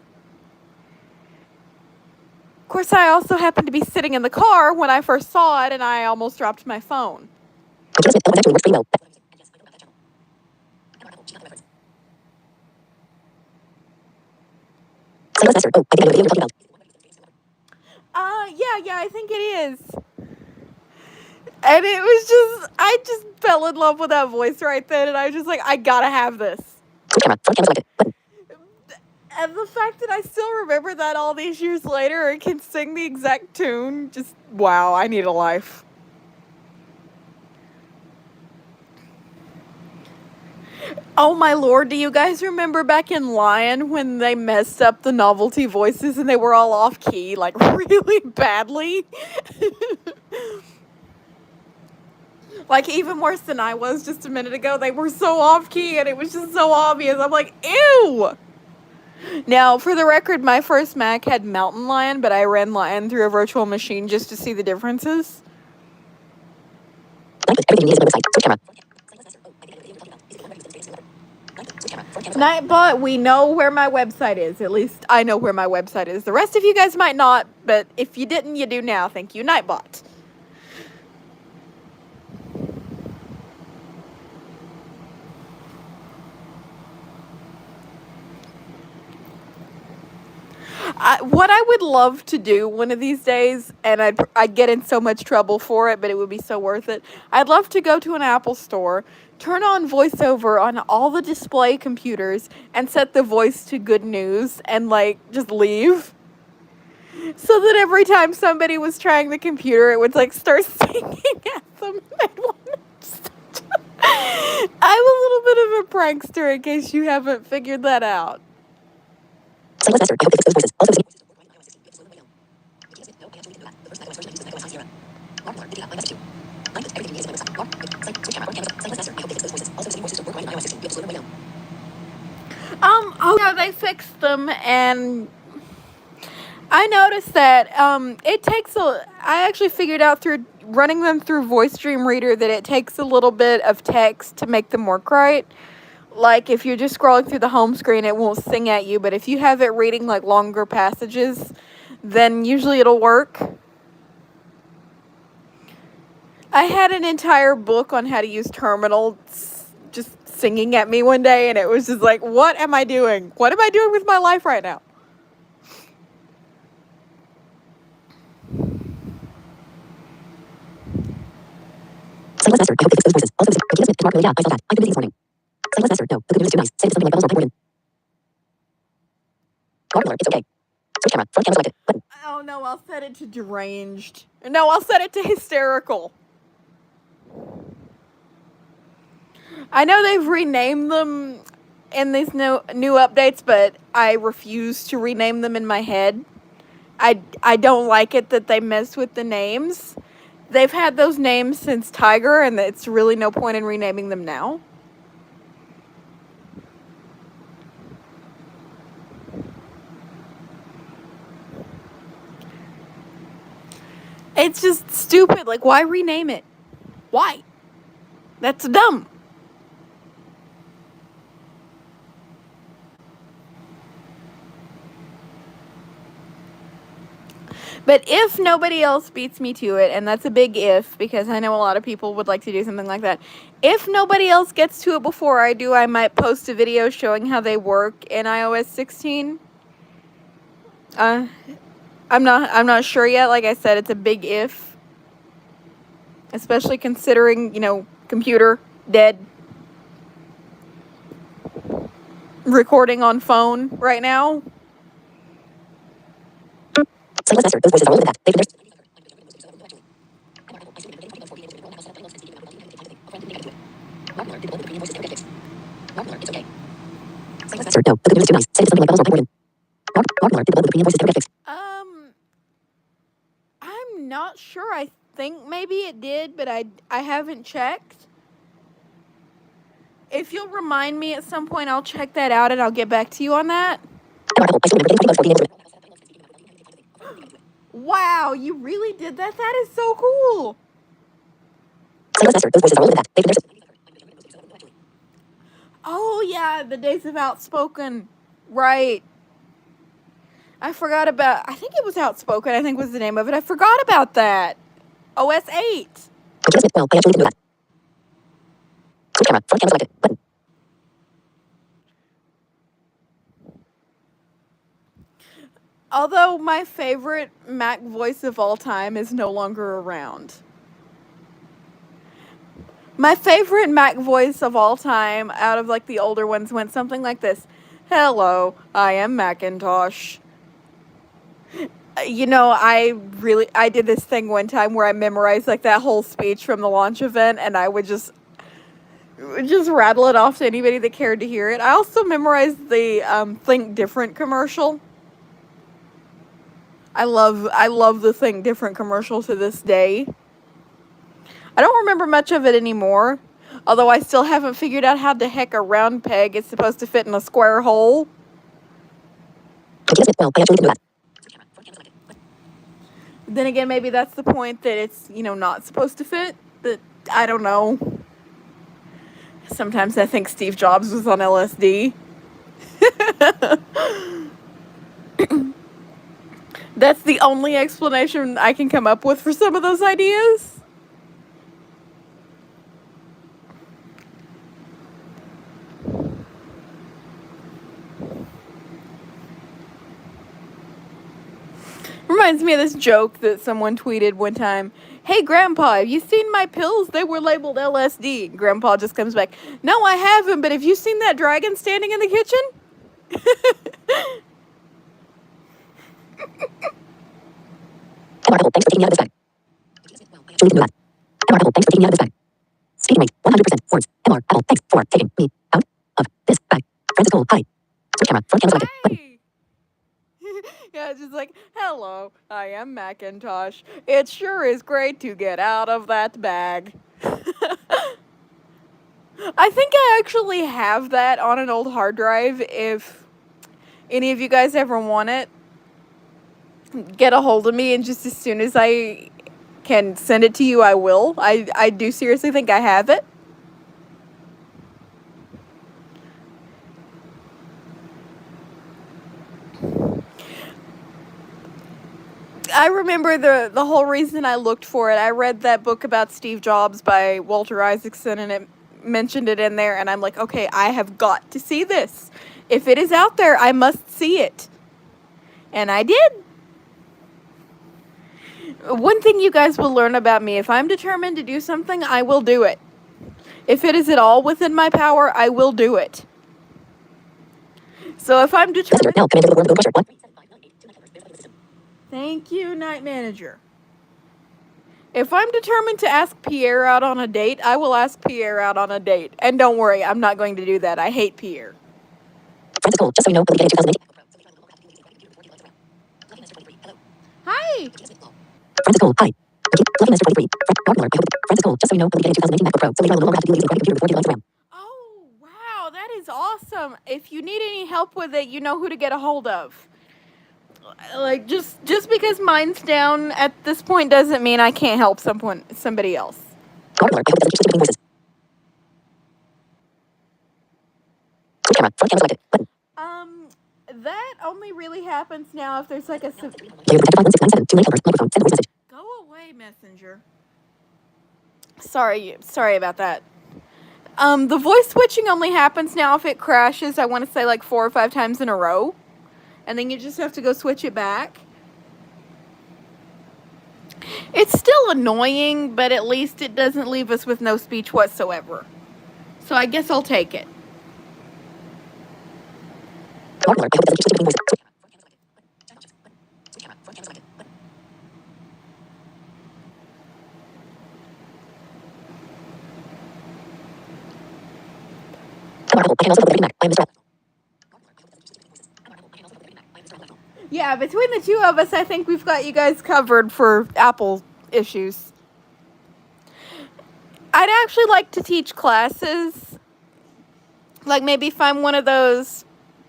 Of course, I also happened to be sitting in the car when I first saw it, and I almost dropped my phone. Yeah, I think it is. And it was just, I just fell in love with that voice right then, and I was just like, I gotta have this. And the fact that I still remember that all these years later and can sing the exact tune, just, wow, I need a life. Oh my lord, do you guys remember back in Lion when they messed up the novelty voices and they were all off key, like really badly? Like even worse than I was just a minute ago. They were so off key and it was just so obvious. I'm like, ew! Now, for the record, my first Mac had Mountain Lion, but I ran Lion through a virtual machine just to see the differences. Nightbot, we know where my website is. At least I know where my website is. The rest of you guys might not, but if you didn't, you do now. Thank you, Nightbot. What I would love to do one of these days, and I'd get in so much trouble for it, but it would be so worth it. I'd love to go to an Apple store, turn on VoiceOver on all the display computers, and set the voice to good news, and like just leave. So that every time somebody was trying the computer, it would like start singing at them. I'm a little bit of a prankster in case you haven't figured that out. Oh yeah, they fixed them, and I noticed that it takes I actually figured out through running them through VoiceStream Reader that it takes a little bit of text to make them work right. Like if you're just scrolling through the home screen, it won't sing at you, but if you have it reading like longer passages, then usually it'll work. I had an entire book on how to use Terminal just singing at me one day, and it was just like, what am I doing? What am I doing with my life right now? Oh no, I'll set it to deranged. No, I'll set it to hysterical. I know they've renamed them in these new updates, but I refuse to rename them in my head. I don't like it that they mess with the names. They've had those names since Tiger, and it's really no point in renaming them now. It's just stupid. Like, why rename it? Why? That's dumb. But if nobody else beats me to it, and that's a big if, because I know a lot of people would like to do something like that. If nobody else gets to it before I do, I might post a video showing how they work in iOS 16. I'm not sure yet. Like I said, it's a big if. Especially considering, computer, dead. Recording on phone right now. I'm not sure. I think maybe it did, but I haven't checked. If you'll remind me at some point, I'll check that out and I'll get back to you on that. Wow, you really did that? That is so cool. Oh, yeah, the Days of Outspoken. Right. I forgot about. I think it was Outspoken. I think was the name of it. I forgot about that. OS 8. Computer Smith. Well, play actually can do that. Switch camera. Front camera selected. Button. Although my favorite Mac voice of all time is no longer around. My favorite Mac voice of all time out of like the older ones went something like this. Hello, I am Macintosh. I did this thing one time where I memorized like that whole speech from the launch event, and I would just rattle it off to anybody that cared to hear it. I also memorized the Think Different commercial. I love the Think Different commercial to this day. I don't remember much of it anymore, although I still haven't figured out how the heck a round peg is supposed to fit in a square hole. Computer Smith. Well, play actually can do that. Switch camera. Front camera selected. Button. Then again, maybe that's the point, that it's, not supposed to fit. But I don't know. Sometimes I think Steve Jobs was on LSD. That's the only explanation I can come up with for some of those ideas. Reminds me of this joke that someone tweeted one time. Hey, Grandpa, have you seen my pills? They were labeled LSD. Grandpa just comes back. No, I haven't, but have you seen that dragon standing in the kitchen? MR Apple. Thanks for taking me out of this bag. Computer Smith. Well, play actually can do that. MR Apple. Thanks for taking me out of this bag. Speaking rate 100%. Words. MR Apple. Thanks for taking me out of this bag. Francis Cole. Hi. Switch camera. Front camera selected. Button. Hi. Yeah, it's just like, hello, I am Macintosh. It sure is great to get out of that bag. I think I actually have that on an old hard drive. If any of you guys ever want it, get a hold of me, and just as soon as I can send it to you, I will. I do seriously think I have it. I remember the whole reason I looked for it. I read that book about Steve Jobs by Walter Isaacson, and it mentioned it in there, and I'm like, okay, I have got to see this. If it is out there, I must see it. And I did. One thing you guys will learn about me: if I'm determined to do something, I will do it. If it is at all within my power, I will do it. So if I'm Messenger. determined... Now, come into the world of pressure. 1. Thank you, Night Manager. If I'm determined to ask Pierre out on a date, I will ask Pierre out on a date. And don't worry, I'm not going to do that. I hate Pierre. Francis Cole. Just so you know, Billy getting 2018. Hi! Francis Cole. Hi. Lucky Mr. 23. Francis Cole. Just so you know, Billy getting 2018 MacBook Pro. So later on, we'll no longer have to deal with using a computer before gigabytes of RAM. Oh, wow, that is awesome. If you need any help with it, you know who to get a hold of. Like, just because mine's down at this point doesn't mean I can't help somebody else. Gardner. I hope it doesn't keep skipping between voices. Switch camera. Front camera selected. Button. That only really happens now if there's like a... Player protected by 1697. Too many helpers. Microphone. Send a voice message. Go away, Messenger. Sorry about that. The voice switching only happens now if it crashes, I want to say like 4 or 5 times in a row. And then you just have to go switch it back. It's still annoying, but at least it doesn't leave us with no speech whatsoever. So I guess I'll take it. Gardner. I hope it doesn't keep skipping between voices. Switch camera. Front camera selected. Button. MR Apple. I can also help with everything Mac. I am Mr. Apple. Yeah, between the two of us, I think we've got you guys covered for Apple issues. I'd actually like to teach classes. Like maybe find one of those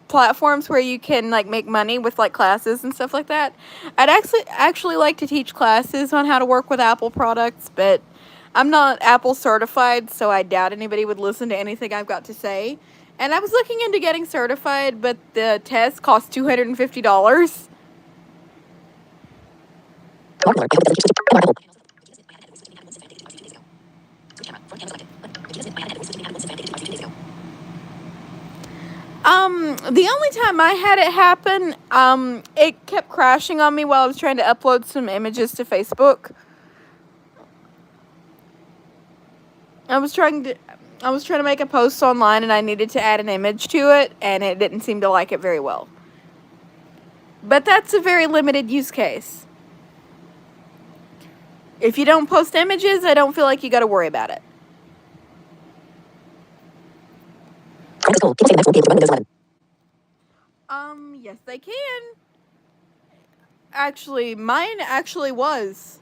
platforms where you can like make money with like classes and stuff like that. I'd actually like to teach classes on how to work with Apple products, but I'm not Apple certified, so I doubt anybody would listen to anything I've got to say. And I was looking into getting certified, but the test cost $250. Mark Miller. I hope it doesn't keep switching. Mark hold. Switch camera. Front camera selected. Button. I had voice switching once since I updated 2 days ago. The only time I had it happen, it kept crashing on me while I was trying to upload some images to Facebook. I was trying to make a post online and I needed to add an image to it, and it didn't seem to like it very well. But that's a very limited use case. If you don't post images, I don't feel like you got to worry about it. Francis Cole. People say the Macs won't be able to run Windows 11. Yes, they can. Actually, mine actually was.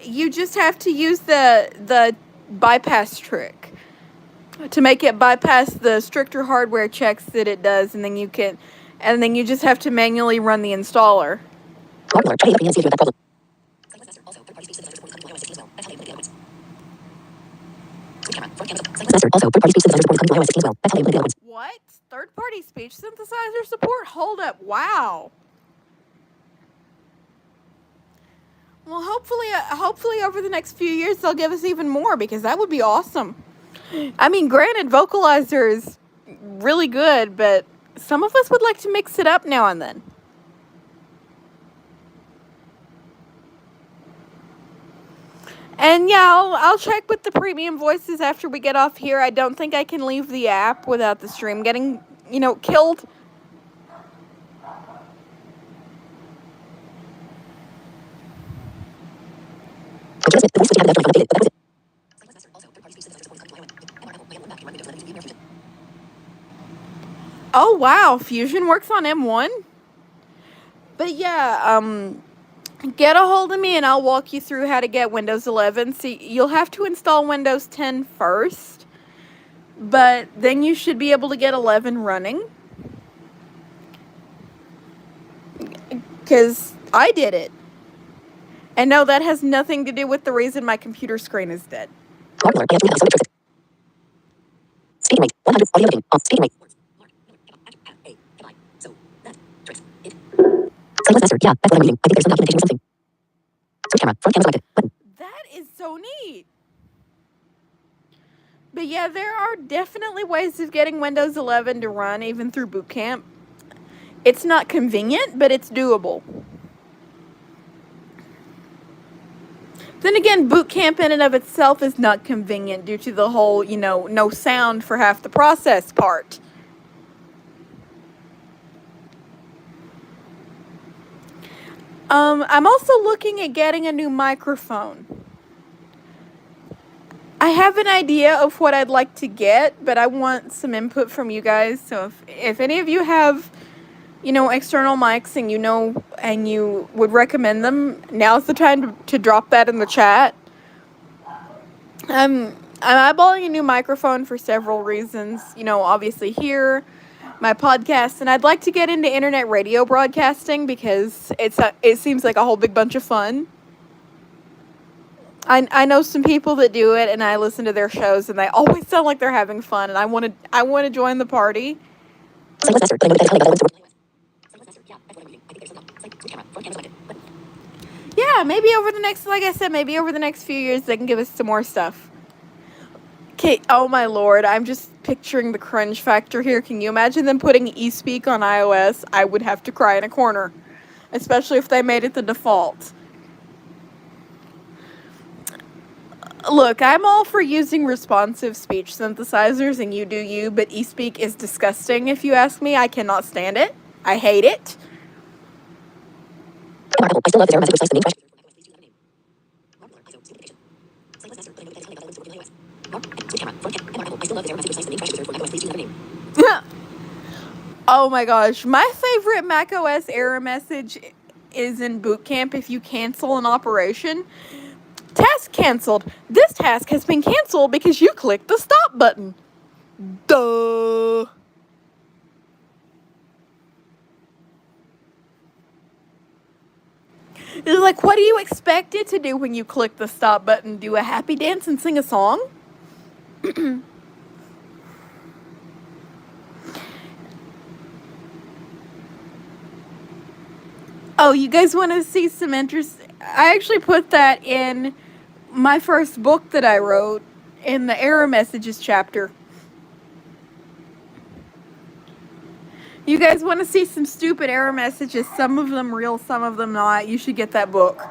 You just have to use the bypass trick to make it bypass the stricter hardware checks that it does, and then you just have to manually run the installer. Mark Miller. Try to see if you have that problem. Also, third-party speech synthesizer supported coming to iOS 16 as well. That's how they implemented the other ones. Switch camera. Front camera. Synthesizer. Also, third-party speech synthesizer supported coming to iOS 16 as well. That's how they implemented the other ones. What? Third-party speech synthesizer support? Hold up. Wow. Well, hopefully over the next few years they'll give us even more, because that would be awesome. I mean, granted, Vocalizer is really good, but some of us would like to mix it up now and then. And yeah, I'll check with the premium voices after we get off here. I don't think I can leave the app without the stream getting, killed. The voice switching happened after I updated, but that was it. Also, third-party speech synthesizer supported coming to iOS. And Mark back can run Windows 11 to be Fusion. Oh wow, Fusion works on M1? But yeah, get a hold of me and I'll walk you through how to get Windows 11. See, you'll have to install Windows 10 first, but then you should be able to get 11 running. Because I did it. And no, that has nothing to do with the reason my computer screen is dead. Mark Miller. I have 2 episodes. Speaking rate. 100. Audio editing. Off. Speaking rate. So, that. Tricks. It. Sightless master. Yeah, that's what I'm reading. I think there's some documentation or something. Switch camera. Front camera selected. Button. That is so neat. But yeah, there are definitely ways of getting Windows 11 to run even through Boot Camp. It's not convenient, but it's doable. Then again, Boot Camp in and of itself is not convenient due to the whole, no sound for half the process part. I'm also looking at getting a new microphone. I have an idea of what I'd like to get, but I want some input from you guys. So if any of you have, external mics and you would recommend them, now's the time to drop that in the chat. I'm eyeballing a new microphone for several reasons. Obviously here, my podcast, and I'd like to get into internet radio broadcasting because it seems like a whole big bunch of fun. I know some people that do it, and I listen to their shows, and they always sound like they're having fun, and I want to join the party. Yeah, maybe over the next few years they can give us some more stuff. Okay, oh my lord, I'm just picturing the cringe factor here. Can you imagine them putting eSpeak on iOS? I would have to cry in a corner, especially if they made it the default. Look, I'm all for using responsive speech synthesizers, and you do you, but eSpeak is disgusting if you ask me. I cannot stand it. I hate it. I still love this error message which cites the name Oh my gosh, my favorite macOS error message is in Boot Camp if you cancel an operation. Task canceled. This task has been canceled because you clicked the stop button. Duh. It's like, what do you expect it to do when you click the stop button? Do a happy dance and sing a song? Oh, you guys want to see some interest? I actually put that in my first book that I wrote in the error messages chapter. You guys want to see some stupid error messages? Some of them real, some of them not. You should get that book.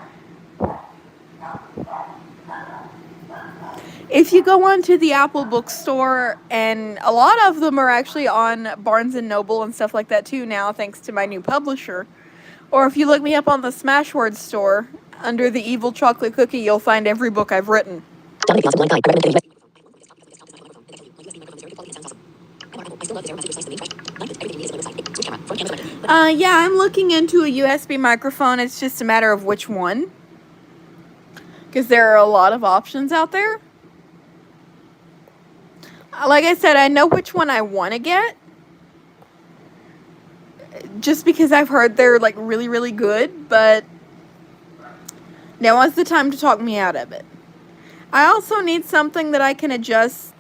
If you go onto the Apple bookstore, and a lot of them are actually on Barnes & Noble and stuff like that too now, thanks to my new publisher. Or if you look me up on the Smashwords store, under the Evil Chocolate Cookie, you'll find every book I've written. Yeah, I'm looking into a USB microphone. It's just a matter of which one, because there are a lot of options out there. Like I said, I know which one I want to get, just because I've heard they're like really, really good, but now is the time to talk me out of it. I also need something that I can adjust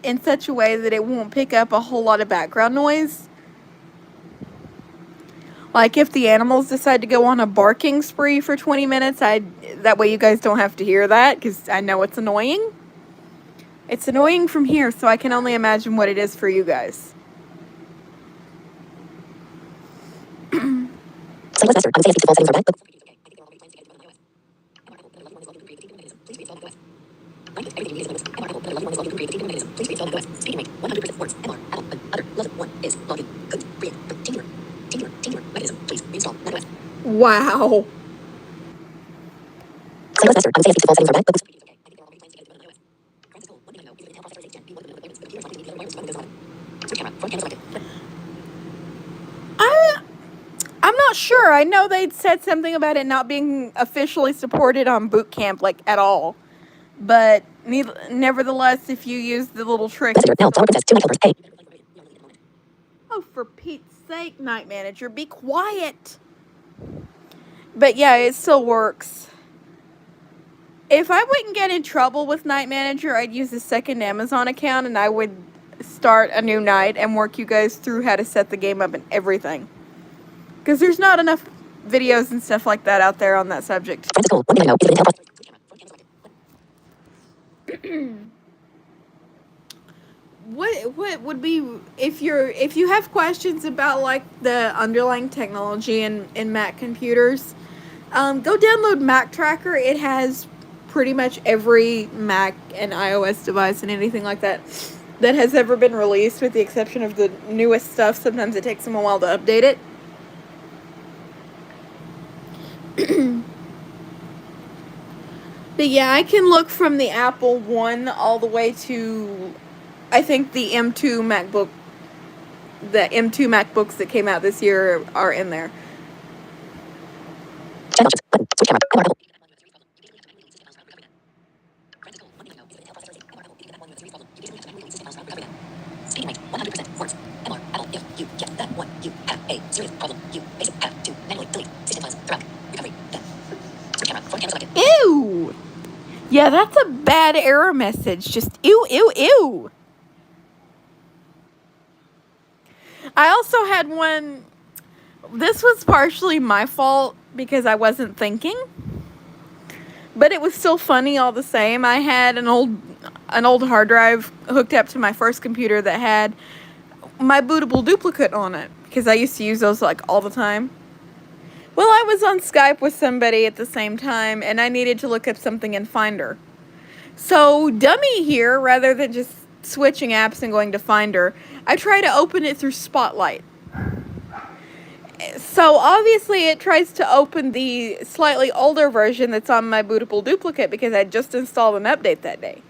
in such a way that it won't pick up a whole lot of background noise. Like if the animals decide to go on a barking spree for 20 minutes, that way you guys don't have to hear that, because I know it's annoying. It's annoying from here, so I can only imagine what it is for you guys. Wow. I'm not sure. I know they'd said something about it not being officially supported on Boot Camp, like, at all. But nevertheless, if you use the little trick... Oh, for Pete's sake, Night Manager, be quiet! But yeah, it still works. If I wouldn't get in trouble with Night Manager, I'd use a second Amazon account, and I would start a new night and work you guys through how to set the game up and everything. Because there's not enough videos and stuff like that out there on that subject. What would be, if you have questions about like the underlying technology in Mac computers, go download Mac Tracker. It has pretty much every Mac and iOS device and anything like that has ever been released, with the exception of the newest stuff. Sometimes it takes them a while to update it. But yeah, I can look from the Apple One all the way to, I think, the M2 MacBook. The M2 MacBooks that came out this year are in there. Ew! Yeah, that's a bad error message. Just ew, ew, ew. I also had one. This was partially my fault because I wasn't thinking, but it was still funny all the same. I had an old hard drive hooked up to my first computer that had my bootable duplicate on it, because I used to use those like all the time. Well, I was on Skype with somebody at the same time, and I needed to look up something in Finder. So, dummy here, rather than just switching apps and going to Finder, I try to open it through Spotlight. So, obviously, it tries to open the slightly older version that's on my bootable duplicate, because I just installed an update that day.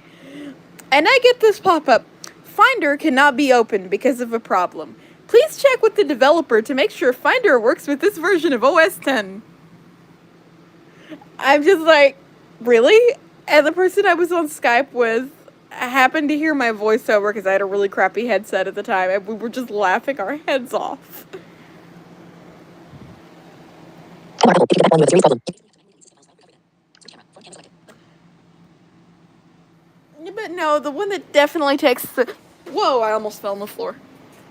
And I get this pop-up: Finder cannot be opened because of a problem. Please check with the developer to make sure Finder works with this version of OS X. I'm just like, really? And the person I was on Skype with happened to hear my voiceover, because I had a really crappy headset at the time, and we were just laughing our heads off. But no, the one that definitely takes the... Whoa, I almost fell on the floor.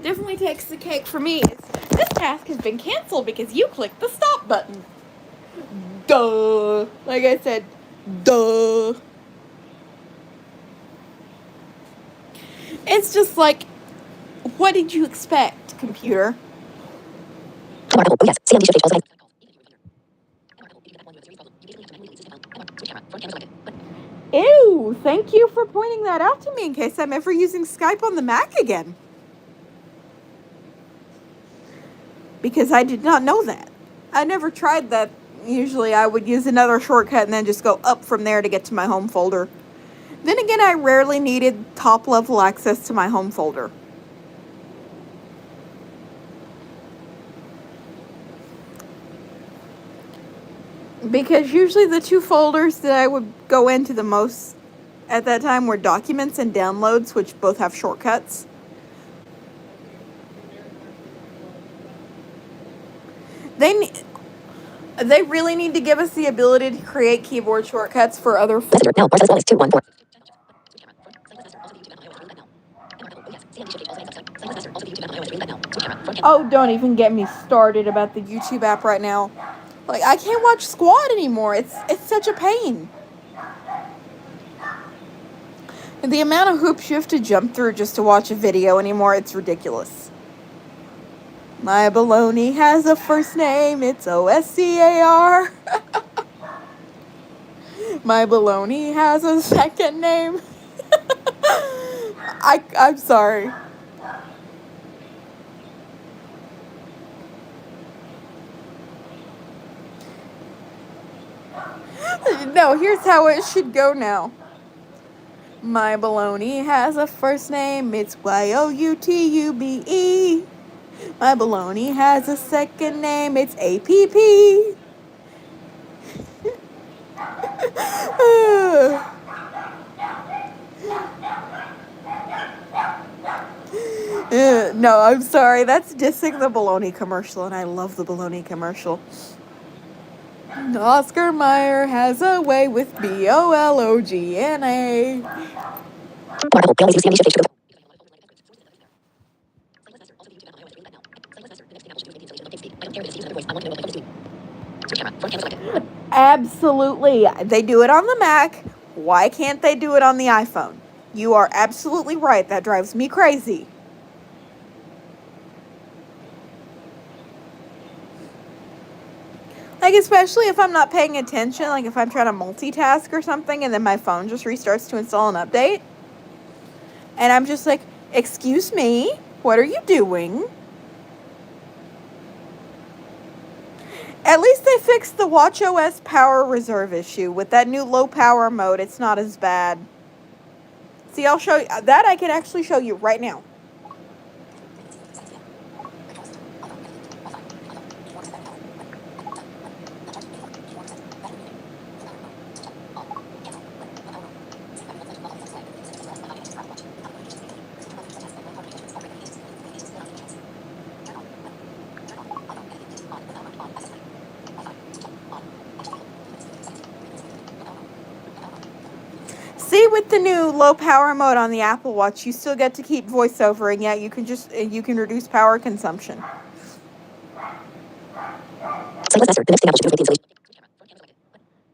Definitely takes the cake for me is this task has been canceled because you clicked the stop button. Duh. Like I said, duh. It's just like, what did you expect, computer? Remarkable. Oh yes. See Alicia Page also. Ew, thank you for pointing that out to me in case I'm ever using Skype on the Mac again. Because I did not know that. I never tried that. Usually I would use another shortcut and then just go up from there to get to my home folder. Then again, I rarely needed top level access to my home folder. Because usually the two folders that I would go into the most at that time were documents and downloads, which both have shortcuts. They really need to give us the ability to create keyboard shortcuts for other. Messenger. Now. Barcelona is 214. Oh, don't even get me started about the YouTube app right now. Like, I can't watch Squad anymore. It's such a pain. And the amount of hoops you have to jump through just to watch a video anymore, it's ridiculous. My baloney has a first name, it's OSCAR. My baloney has a second name. I'm sorry. No, here's how it should go now. My baloney has a first name, it's YOUTUBE. My baloney has a second name, it's APP. No, I'm sorry. That's dissing the baloney commercial, and I love the baloney commercial. Oscar Mayer has a way with BOLOGNA. Remarkable. We always use Alicia Page to go. Absolutely. They do it on the Mac. Why can't they do it on the iPhone? You are absolutely right. That drives me crazy. Like, especially if I'm not paying attention, like if I'm trying to multitask or something and then my phone just restarts to install an update. And I'm just like, excuse me, what are you doing? At least they fixed the watchOS power reserve issue. With that new low power mode, it's not as bad. See, I'll show you that. I can actually show you right now. See, with the new low power mode on the Apple Watch, you still get to keep voiceover, and yet you can reduce power consumption.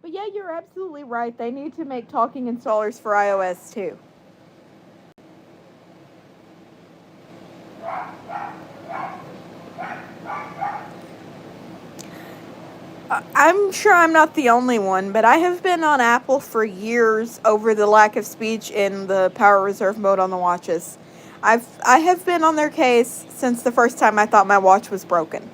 But yeah, you're absolutely right. They need to make talking installers for iOS too. I'm sure I'm not the only one, but I have been on Apple for years over the lack of speech in the power reserve mode on the watches. I have been on their case since the first time I thought my watch was broken.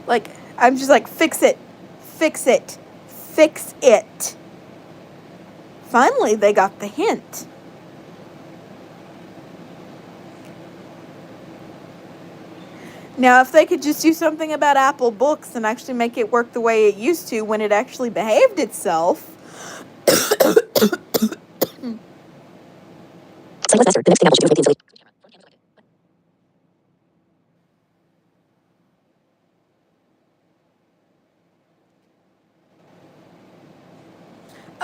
Like, I'm just like, fix it, fix it, fix it. Finally, they got the hint. Now, if they could just do something about Apple Books and actually make it work the way it used to when it actually behaved itself.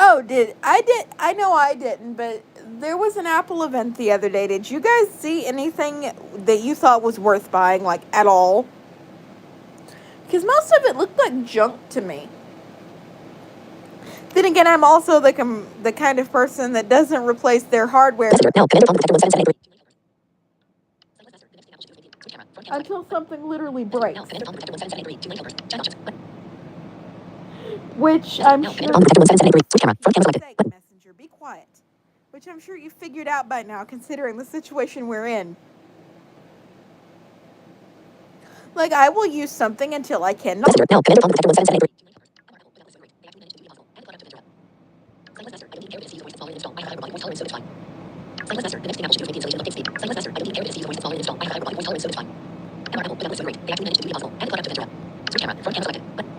Oh, I know I didn't, but there was an Apple event the other day. Did you guys see anything that you thought was worth buying, like, at all? Because most of it looked like junk to me. Then again, I'm also the kind of person that doesn't replace their hardware until something literally breaks. Which I'm sure. Messenger, be quiet. Which I'm sure you figured out by now, considering the situation we're in. Like, I will use something until I cannot.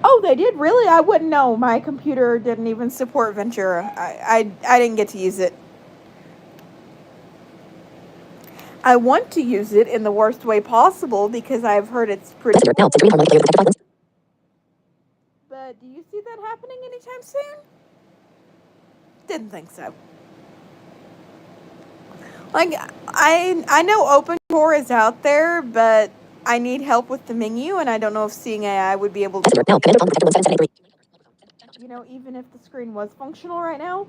Oh, they did? Really? I wouldn't know. My computer didn't even support Ventura. I didn't get to use it. I want to use it in the worst way possible because I've heard it's pretty. But do you see that happening anytime soon? Didn't think so. Like, I know OpenCore is out there, but I need help with the menu, and I don't know if Seeing AI would be able to. You know, even if the screen was functional right now.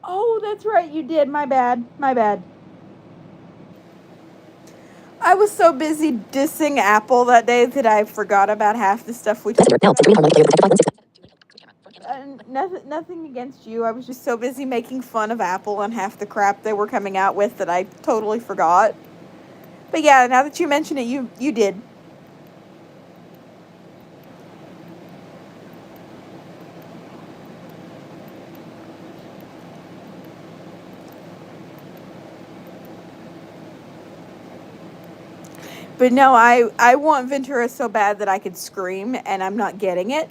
Oh, that's right, you did. My bad. My bad. I was so busy dissing Apple that day that I forgot about half the stuff we talked about. Nothing against you. I was just so busy making fun of Apple and half the crap they were coming out with that I totally forgot. But yeah, now that you mention it, you did. But no, I want Ventura so bad that I could scream, and I'm not getting it.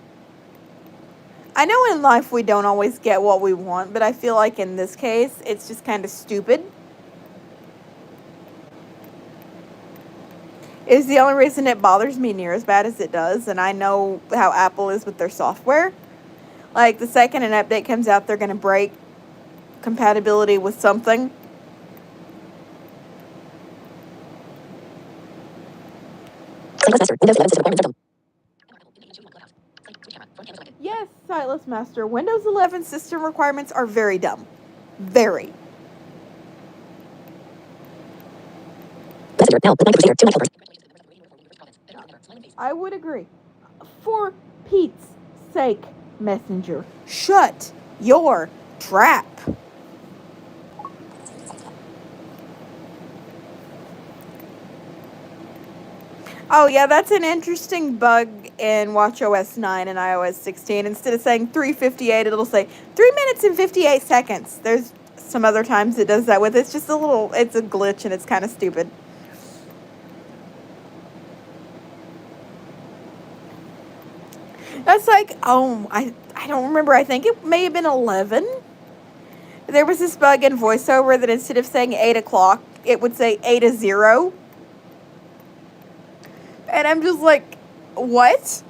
I know in life we don't always get what we want, but I feel like in this case, it's just kind of stupid. It's the only reason it bothers me near as bad as it does, and I know how Apple is with their software. Like, the second an update comes out, they're going to break compatibility with something. Yes, Sightless Master. Windows 11 system requirements are very dumb. Very. I would agree. For Pete's sake, Messenger, shut your trap. Oh yeah, that's an interesting bug in watchOS 9 and iOS 16. Instead of saying 3:58, it'll say 3 minutes and 58 seconds. There's some other times it does that with. It's just it's a glitch and it's kind of stupid. That's like, I don't remember. I think it may have been 11. There was this bug in VoiceOver that instead of saying 8 o'clock, it would say 8:00. And I'm just like, what?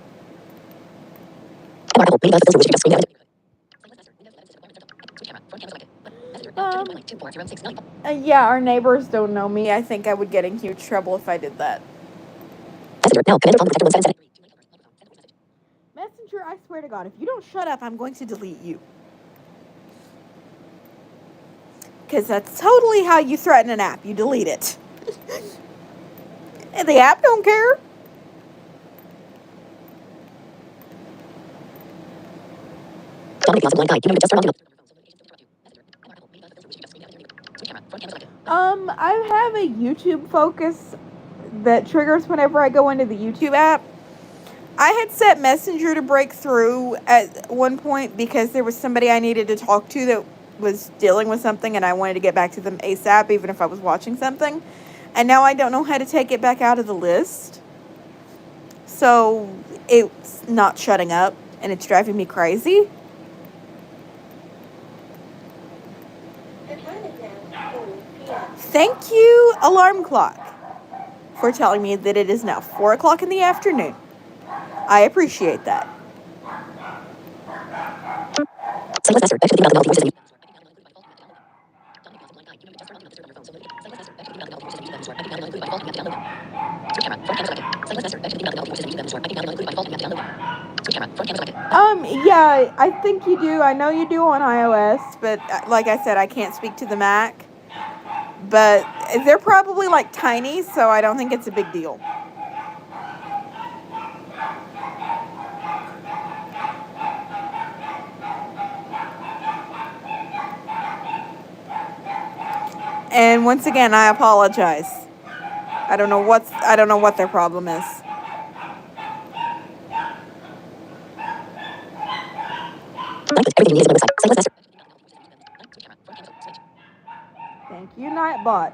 Yeah, our neighbors don't know me. I think I would get in huge trouble if I did that. Messenger, I swear to God, if you don't shut up, I'm going to delete you. Because that's totally how you threaten an app. You delete it. And the app don't care. I have a YouTube focus that triggers whenever I go into the YouTube app. I had set Messenger to break through at one point because there was somebody I needed to talk to that was dealing with something and I wanted to get back to them ASAP even if I was watching something. And now I don't know how to take it back out of the list. So it's not shutting up and it's driving me crazy. Thank you, alarm clock, for telling me that it is now 4 o'clock in the afternoon. I appreciate that. Yeah, I think you do. I know you do on iOS, but like I said, I can't speak to the Mac. But they're probably like tiny, so I don't think it's a big deal. And once again, I apologize. I don't know what their problem is. Thank you, Nightbot.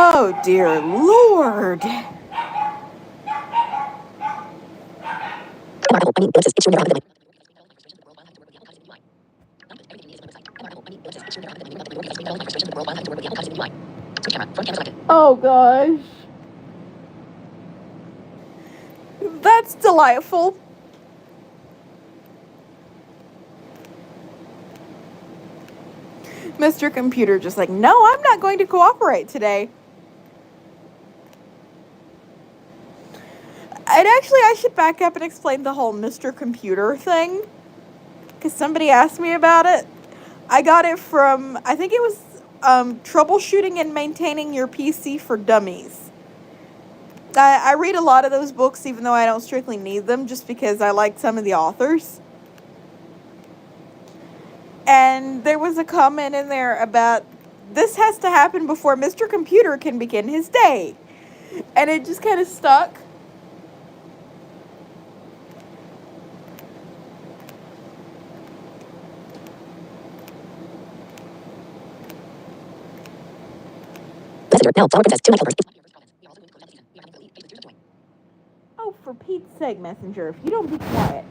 Oh dear Lord. Oh gosh. That's delightful. Mr. Computer just like, no, I'm not going to cooperate today. I should back up and explain the whole Mr. Computer thing. Because somebody asked me about it. I got it from, I think it was Troubleshooting and Maintaining Your PC for Dummies. I read a lot of those books, even though I don't strictly need them, just because I like some of the authors. And there was a comment in there about, this has to happen before Mr. Computer can begin his day. And it just kind of stuck. Oh, for Pete's sake, Messenger, if you don't be quiet.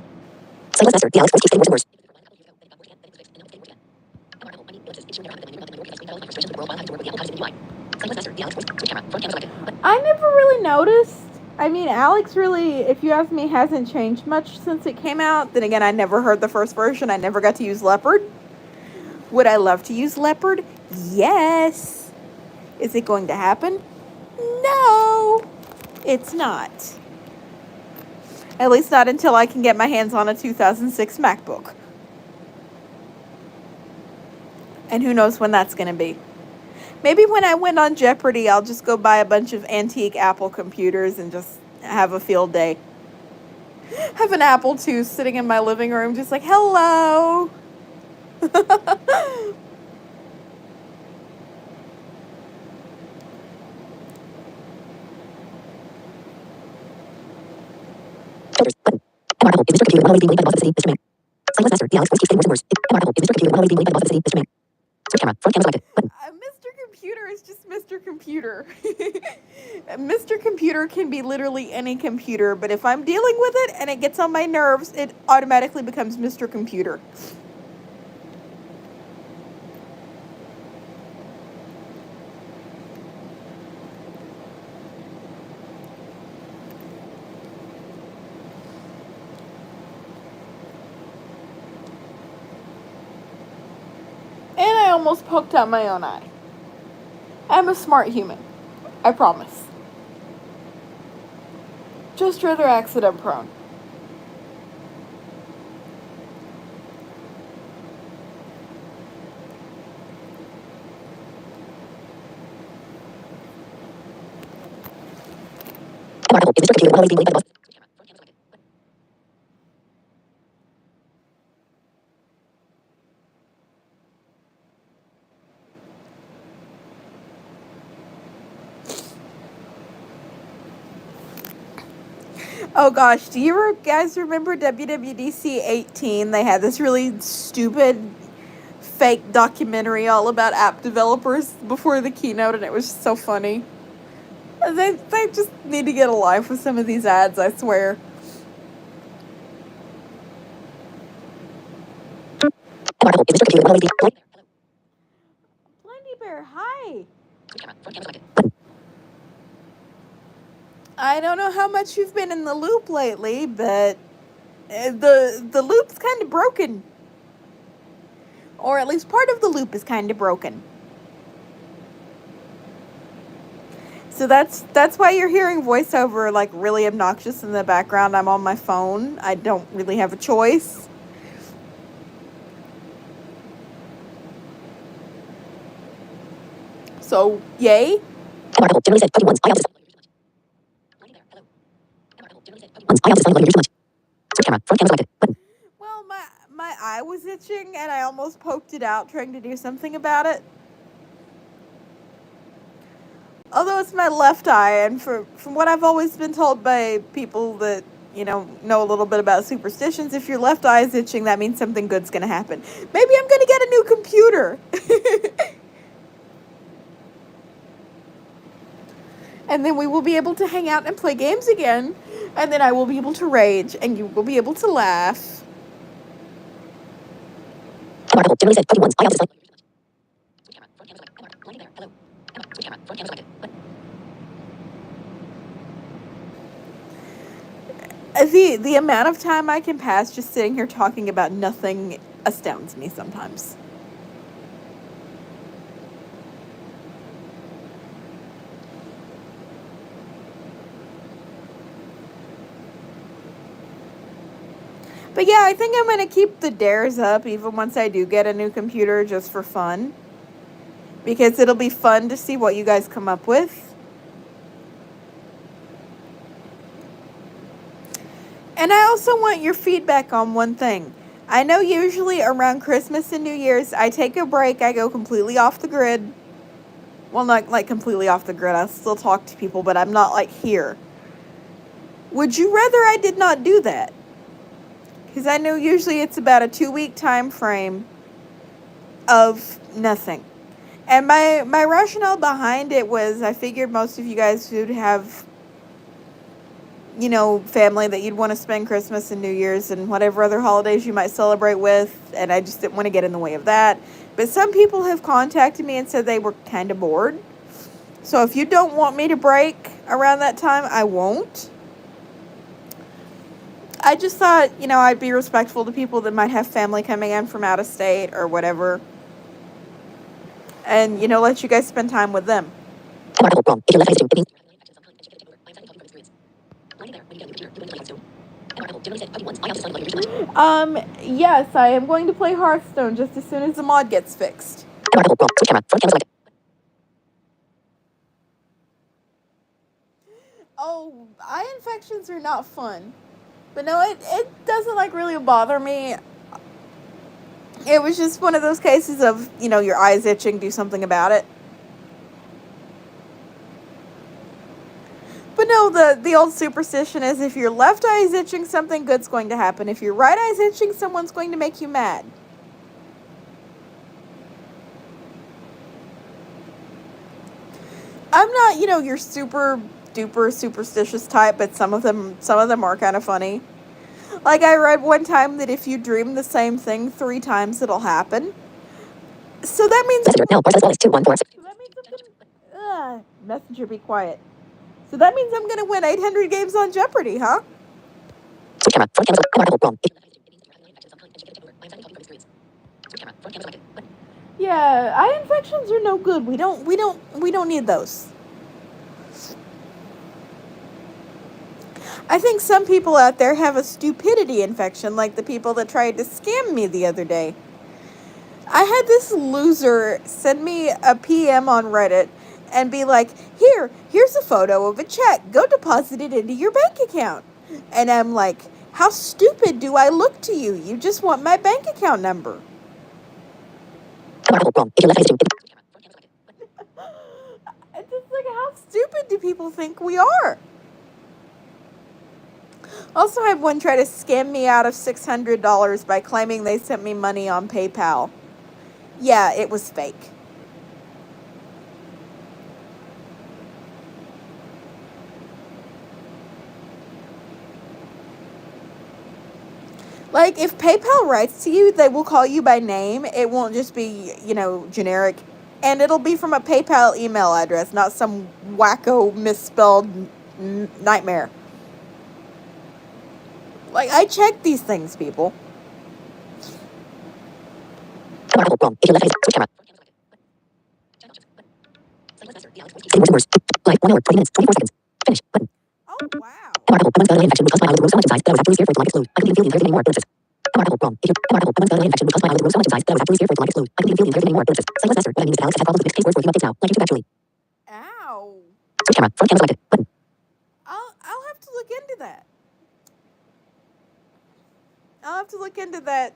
I never really noticed. I mean, Alex really, if you ask me, hasn't changed much since it came out. Then again, I never heard the first version. I never got to use Leopard. Would I love to use Leopard? Yes. Is it going to happen? No, it's not. At least not until I can get my hands on a 2006 MacBook. And who knows when that's going to be. Maybe when I win on Jeopardy, I'll just go buy a bunch of antique Apple computers and just have a field day. Have an Apple II sitting in my living room just like, hello. Mr. Computer is just Mr. Computer. Mr. Computer can be literally any computer, but if I'm dealing with it and it gets on my nerves, it automatically becomes Mr. Computer. And I almost poked out my own eye. I'm a smart human. I promise. Just rather accident prone. Oh gosh, do you guys remember WWDC 18? They had this really stupid fake documentary all about app developers before the keynote, and it was so funny. They just need to get a life with some of these ads, I swear. Remarkable. Is this your computer? Light. Blendy Bear, hi. Switch camera. Front camera selected. Button. I don't know how much you've been in the loop lately, but the loop's kind of broken. Or at least part of the loop is kind of broken. So that's why you're hearing voiceover like really obnoxious in the background. I'm on my phone. I don't really have a choice. So, yay. Remarkable. Generally said. Copy once. I also once. I also silent you're too much. Switch camera. Front camera selected. Button. Well, my eye was itching and I almost poked it out trying to do something about it. Although it's my left eye, and from what I've always been told by people that, know a little bit about superstitions, if your left eye is itching, that means something good's going to happen. Maybe I'm going to get a new computer. And then we will be able to hang out and play games again. And then I will be able to rage, and you will be able to laugh. Remarkable. Generally said. Copy once. I also silent switch camera. Front camera selected. Blinding there. Hello. Switch camera. Front camera selected. Button. The amount of time I can pass just sitting here talking about nothing astounds me sometimes. But yeah, I think I'm going to keep the dares up even once I do get a new computer just for fun. Because it'll be fun to see what you guys come up with. And I also want your feedback on one thing. I know usually around Christmas and New Year's, I take a break. I go completely off the grid. Well, not like completely off the grid. I still talk to people, but I'm not like here. Would you rather I did not do that? Because I know usually it's about a 2-week time frame of nothing. And my rationale behind it was I figured most of you guys would have, family that you'd want to spend Christmas and New Year's and whatever other holidays you might celebrate with. And I just didn't want to get in the way of that. But some people have contacted me and said they were kind of bored. So if you don't want me to break around that time, I won't. I just thought, I'd be respectful to people that might have family coming in from out of state or whatever. And, let you guys spend time with them. Remarkable. Wrong. If your left eye is itching, it means Yes, I am going to play Hearthstone just as soon as the mod gets fixed. Remarkable. Wrong. Switch camera. Front camera selected. Oh, eye infections are not fun. But no, it doesn't really bother me. It was just one of those cases of, your eye's itching, do something about it. But no, the old superstition is if your left eye is itching, something good's going to happen. If your right eye is itching, someone's going to make you mad. I'm not, your super duper superstitious type, but some of them are kind of funny. Like I read one time that if you dream the same thing 3 times, it'll happen. So that means Messenger. Now. Parcel is 214. So that means I'm gonna, Messenger, be quiet. So that means I'm gonna win 800 games on Jeopardy, huh? Switch camera. Front camera selected. Remarkable. Wrong. Yeah, eye infections are no good. We don't need those. I think some people out there have a stupidity infection, like the people that tried to scam me the other day. I had this loser send me a PM on Reddit and be like, here's a photo of a check. Go deposit it into your bank account. And I'm like, how stupid do I look to you? You just want my bank account number. Remarkable. Wrong. If your left eye is itching, It's just like, how stupid do people think we are? Also, I had one try to scam me out of $600 by claiming they sent me money on PayPal. Yeah, it was fake. Like, if PayPal writes to you, they will call you by name. It won't just be, generic. And it'll be from a PayPal email address, not some wacko misspelled nightmare. Like, I check these things, people. Article wrong. If you left it, switch camera. Say words and words. Like 1 hour, 20 minutes, 24 seconds. Finish. Button. Oh, wow. Article. Someone's got an infection which caused my eyelids to grow so much in size that I was actually scared for it to like explode. I couldn't even feel the entire thing anymore. Ellipsis. Article wrong. If you article. Someone's got an infection which caused my eyelids to grow so much in size that I was actually scared for it to like explode. I couldn't even feel the entire thing anymore. Ellipsis. Say less faster. What I mean is that Alex has had problems with mixed case words for a few updates now. Like YouTube actually. Ow. Switch camera. Front camera selected. Button. I'll have to look into that. I'll have to look into that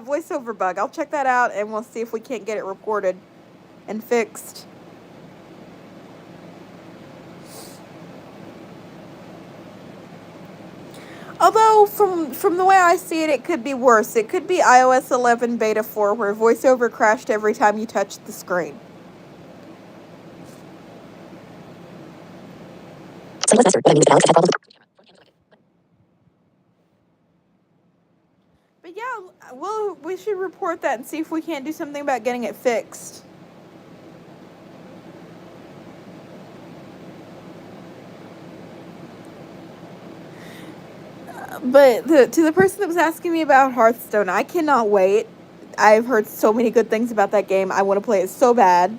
voiceover bug. I'll check that out and we'll see if we can't get it reported and fixed. Although, from the way I see it, it could be worse. It could be iOS 11 Beta 4, where VoiceOver crashed every time you touched the screen. Say less faster. What I mean is that Alex has had problems with... But yeah, we should report that and see if we can't do something about getting it fixed. But to the person that was asking me about Hearthstone, I cannot wait. I've heard so many good things about that game. I want to play it so bad.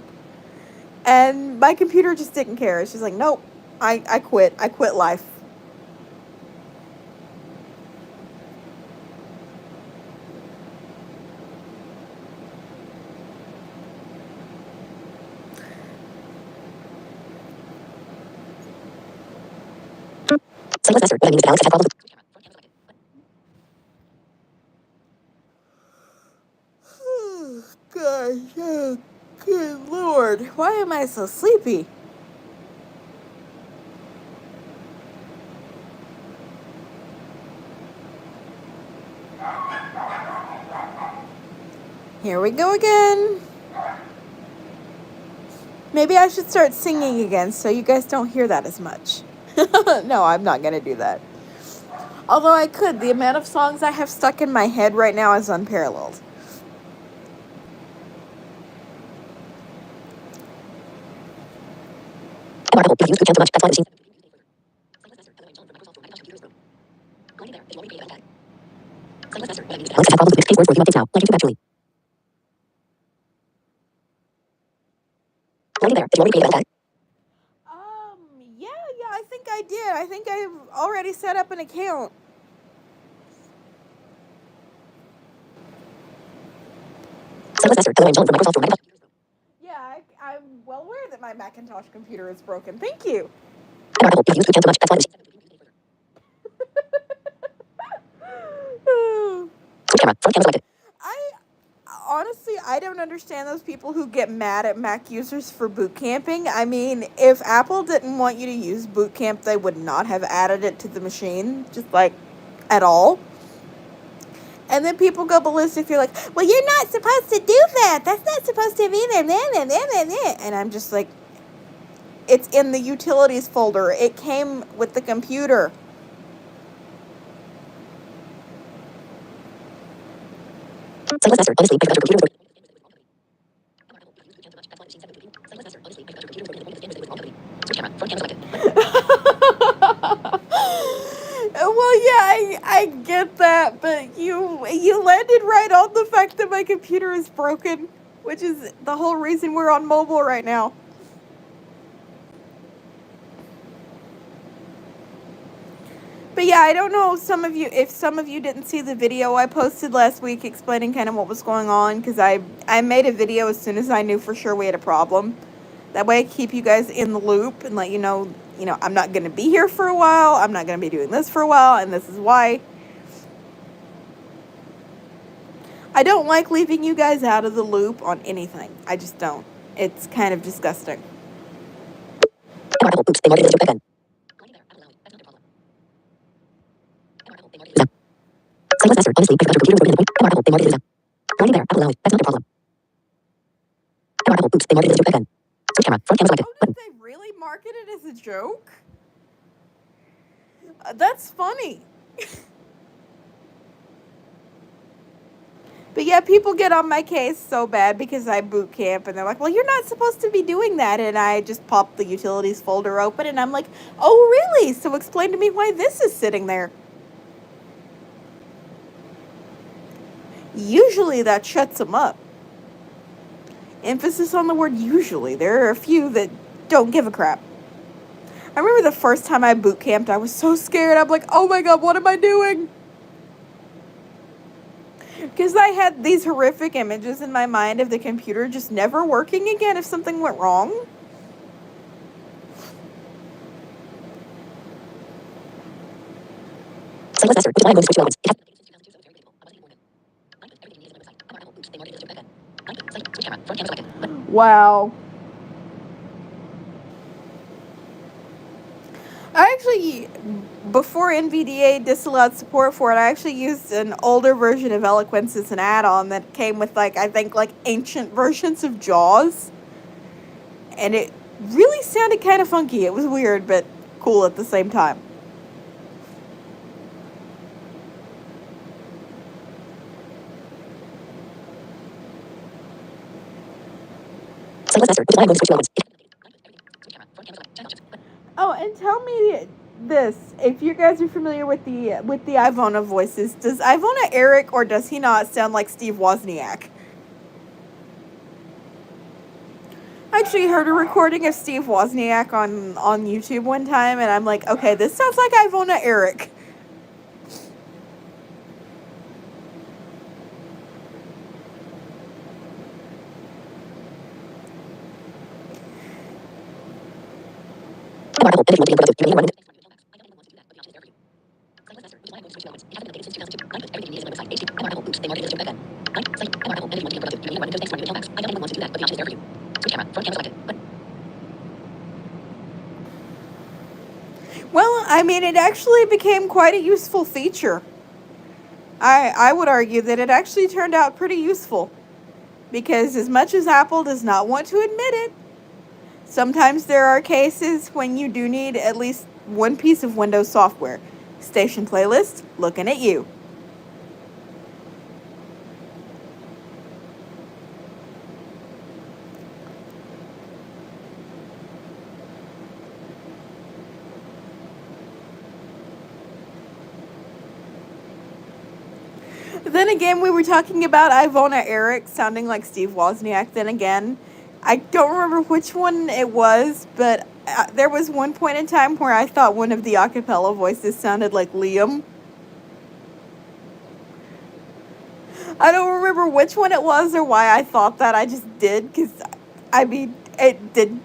And my computer just didn't care. She's like, nope, I quit. I quit life. Say less faster. What I mean is that Alex has had problems with... Gosh, oh, good Lord. Why am I so sleepy? Here we go again. Maybe I should start singing again so you guys don't hear that as much. No, I'm not going to do that. Although I could. The amount of songs I have stuck in my head right now is unparalleled. Article. You've used boot camp too much. That's why the machine... Alex has had problems with mixed case words for a few updates now. Like YouTube actually. Already there. Did you already create that? Yeah, I think I did. I think I've already set up an account. Say less faster. Hello, Angel from Microsoft for Macintosh. Yeah, I'm well aware that my Macintosh computer is broken. Thank you. Article. You've used boot camp too much. That's why the machine... Switch camera. Front camera selected. Honestly, I don't understand those people who get mad at Mac users for boot camping. I mean, if Apple didn't want you to use boot camp, they would not have added it to the machine, just like at all. And then people go ballistic. You're like, well, you're not supposed to do that. That's not supposed to be there. And I'm just like, it's in the utilities folder. It came with the computer. Say less faster. Honestly, I forgot your computer was broken. Switch camera. Front camera selected. Well, yeah, I get that, but you landed right on the fact that my computer is broken, which is the whole reason we're on mobile right now. But yeah, I don't know if some of you didn't see the video I posted last week explaining kind of what was going on, because I made a video as soon as I knew for sure we had a problem. That way I keep you guys in the loop and let you know, I'm not going to be here for a while. I'm not going to be doing this for a while, and this is why. I don't like leaving you guys out of the loop on anything. I just don't. It's kind of disgusting. Article. Oops. They marked it as a joke again. Say less faster. Honestly, I forgot your computer was broken at the point. Article. They marked it as a... Already there. Apple allowed. That's not a problem. Article. Oops. They marked it as a joke again. Switch camera. Front camera selected. Oh, Button. did they really market it as a joke? That's funny. But yeah, people get on my case so bad because I boot camp, and they're like, well, you're not supposed to be doing that. And I just pop the utilities folder open, and I'm like, oh, really? So explain to me why this is sitting there. Usually that shuts them up. Emphasis on the word usually. There are a few that don't give a crap. I remember the first time I boot camped, I was so scared. I'm like, oh my god, what am I doing? Because I had these horrific images in my mind of the computer just never working again if something went wrong. Site list master. Which line goes to switch elements? Wow. I actually, before NVDA disallowed support for it, I actually used an older version of Eloquence as an add-on that came with, like, I think, like, ancient versions of JAWS. And it really sounded kind of funky. It was weird, but cool at the same time. Site list master. Which line goes to switch elements? Oh, and tell me this: if you guys are familiar with the Ivona voices, does Ivona Eric or does he not sound like Steve Wozniak? I actually heard a recording of Steve Wozniak on YouTube one time, and I'm like, okay, this sounds like Ivona Eric. Well, I mean, it actually became quite a useful feature. I would argue that it actually turned out pretty useful. Because as much as Apple does not want to admit it, sometimes there are cases when you do need at least one piece of Windows software. Station Playlist, looking at you. Then again, we were talking about Ivona Eric sounding like Steve Wozniak. Then again, I don't remember which one it was, but there was one point in time where I thought one of the acapella voices sounded like Liam. I don't remember which one it was or why I thought that. I just did, because, I mean, it did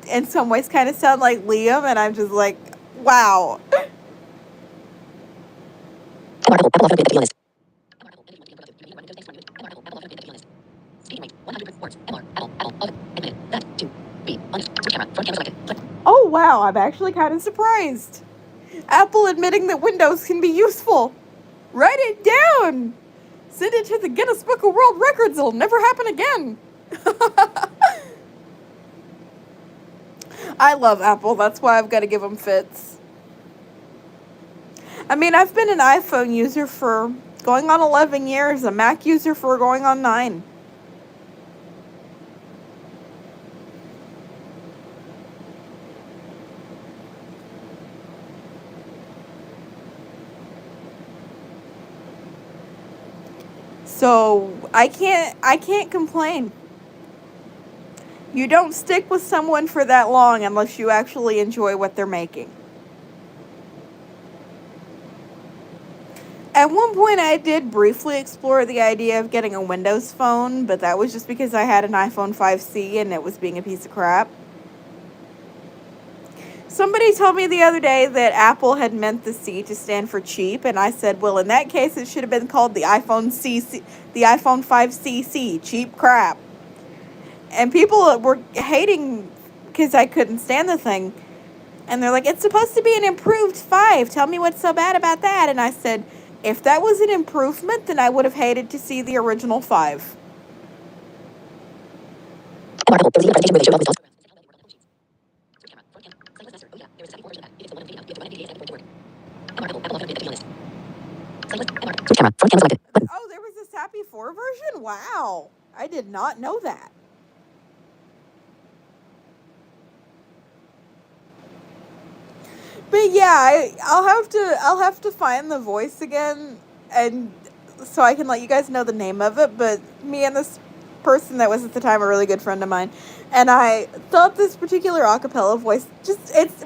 in some ways kind of sound like Liam, and I'm just like, wow. Oh, wow, I'm actually kind of surprised. Apple admitting that Windows can be useful. Write it down. Send it to the Guinness Book of World Records. It'll never happen again. I love Apple. That's why I've got to give them fits. I mean, I've been an iPhone user for going on 11 years, a Mac user for going on 9. So I can't complain. You don't stick with someone for that long unless you actually enjoy what they're making. At one point, I did briefly explore the idea of getting a Windows phone, but that was just because I had an iPhone 5C and it was being a piece of crap. Somebody told me the other day that Apple had meant the C to stand for cheap, and I said, well, in that case, it should have been called the iPhone 5CC, cheap crap. And people were hating because I couldn't stand the thing. And they're like, it's supposed to be an improved 5. Tell me what's so bad about that. And I said, if that was an improvement, then I would have hated to see the original 5. Oh, there was a Happy 4 version? Wow. I did not know that. But yeah, I'll have to find the voice again, and so I can let you guys know the name of it. But me and this person that was at the time a really good friend of mine, and I thought this particular acapella voice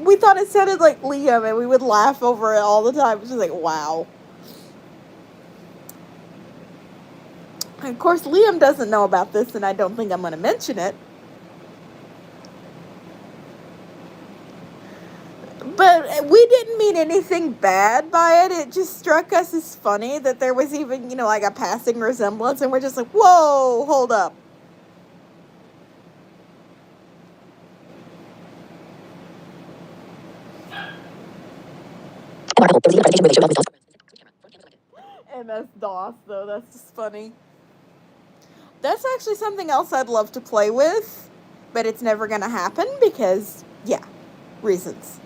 we thought it sounded like Liam, and we would laugh over it all the time. It was just like, wow. And of course, Liam doesn't know about this, and I don't think I'm going to mention it. But we didn't mean anything bad by it. It just struck us as funny that there was even, like a passing resemblance, and we're just like, whoa, hold up. MS-DOS, though, that's just funny. That's actually something else I'd love to play with, but it's never going to happen because, yeah, reasons.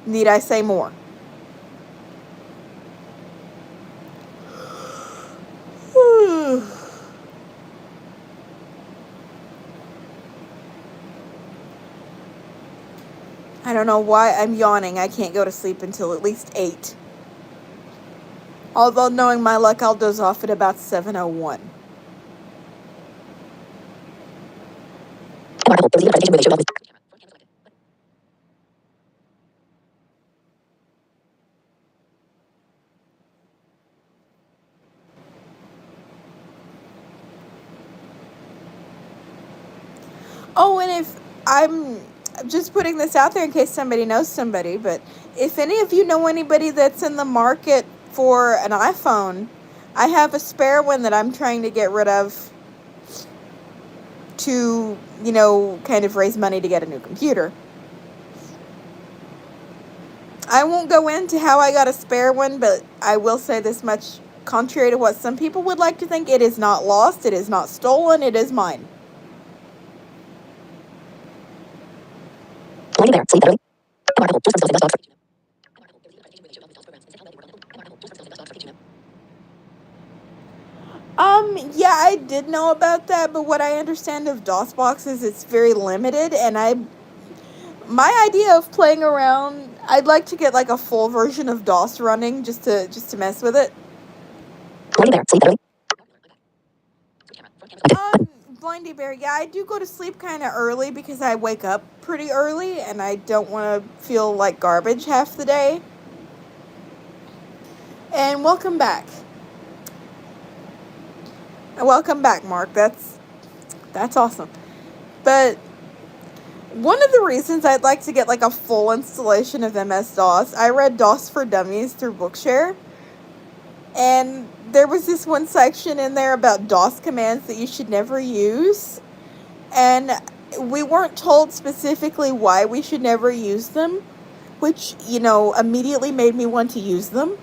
Need I say more? I don't know why I'm yawning. I can't go to sleep until at least 8. Although, knowing my luck, I'll doze off at about 7:01. Oh, and if I'm just putting this out there in case somebody knows somebody, but if any of you know anybody that's in the market for an iPhone, I have a spare one that I'm trying to get rid of to, kind of raise money to get a new computer. I won't go into how I got a spare one, but I will say this much. Contrary to what some people would like to think, it is not lost, it is not stolen, it is mine. Yeah, I did know about that, but what I understand of DOSBox is it's very limited, and my idea of playing around, I'd like to get like a full version of DOS running just to mess with it. Blindy Bear, yeah, I do go to sleep kind of early because I wake up pretty early and I don't want to feel like garbage half the day. And welcome back. Welcome back, Mark. That's awesome. But one of the reasons I'd like to get like a full installation of MS-DOS, I read DOS for Dummies through Bookshare, and there was this one section in there about DOS commands that you should never use, and we weren't told specifically why we should never use them, which, immediately made me want to use them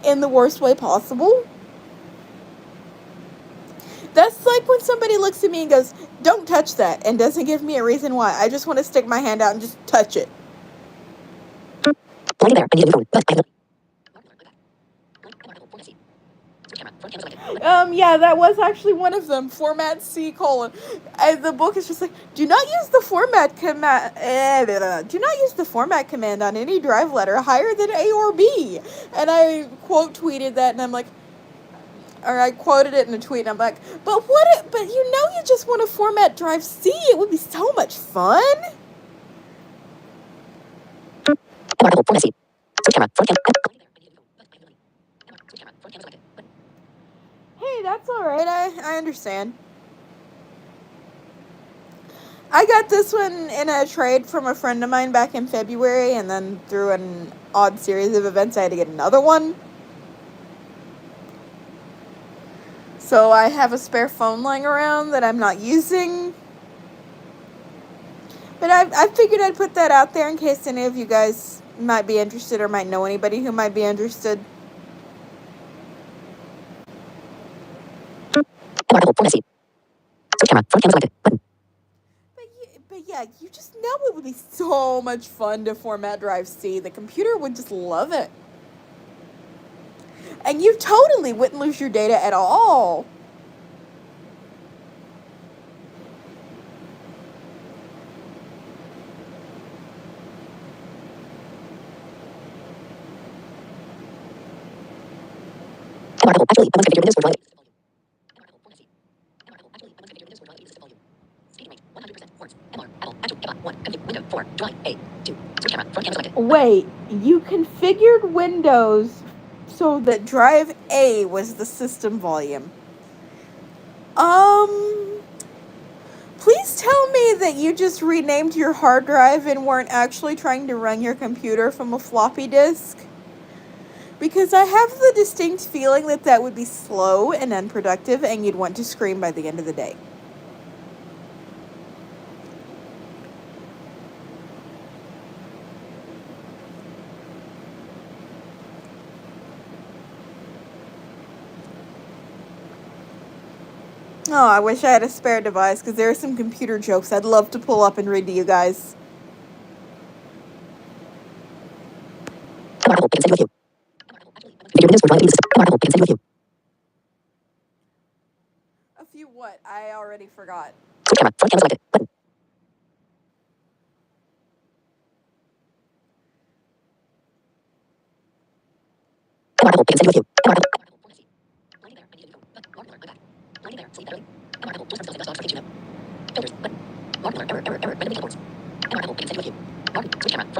in the worst way possible. That's like when somebody looks at me and goes, don't touch that, and doesn't give me a reason why. I just want to stick my hand out and just touch it. Yeah, that was actually one of them. Format C : the book is just like, do not use the format command. Do not use the format command on any drive letter higher than A or B. And I quote tweeted that, and I'm like, or I quoted it in a tweet, and I'm like, but you just want to format drive C. It would be so much fun. Hey, that's alright. I understand. I got this one in a trade from a friend of mine back in February, and then through an odd series of events, I had to get another one. So I have a spare phone lying around that I'm not using. But I figured I'd put that out there in case any of you guys might be interested or might know anybody who might be interested. But yeah, you just know it would be so much fun to format drive C. The computer would just love it. And you totally wouldn't lose your data at all. Actually, I must configure Windows for Drive. Wait, you configured Windows so that drive A was the system volume. Please tell me that you just renamed your hard drive and weren't actually trying to run your computer from a floppy disk. Because I have the distinct feeling that that would be slow and unproductive and you'd want to scream by the end of the day. Oh, I wish I had a spare device because there are some computer jokes I'd love to pull up and read to you guys. A few what? I already forgot.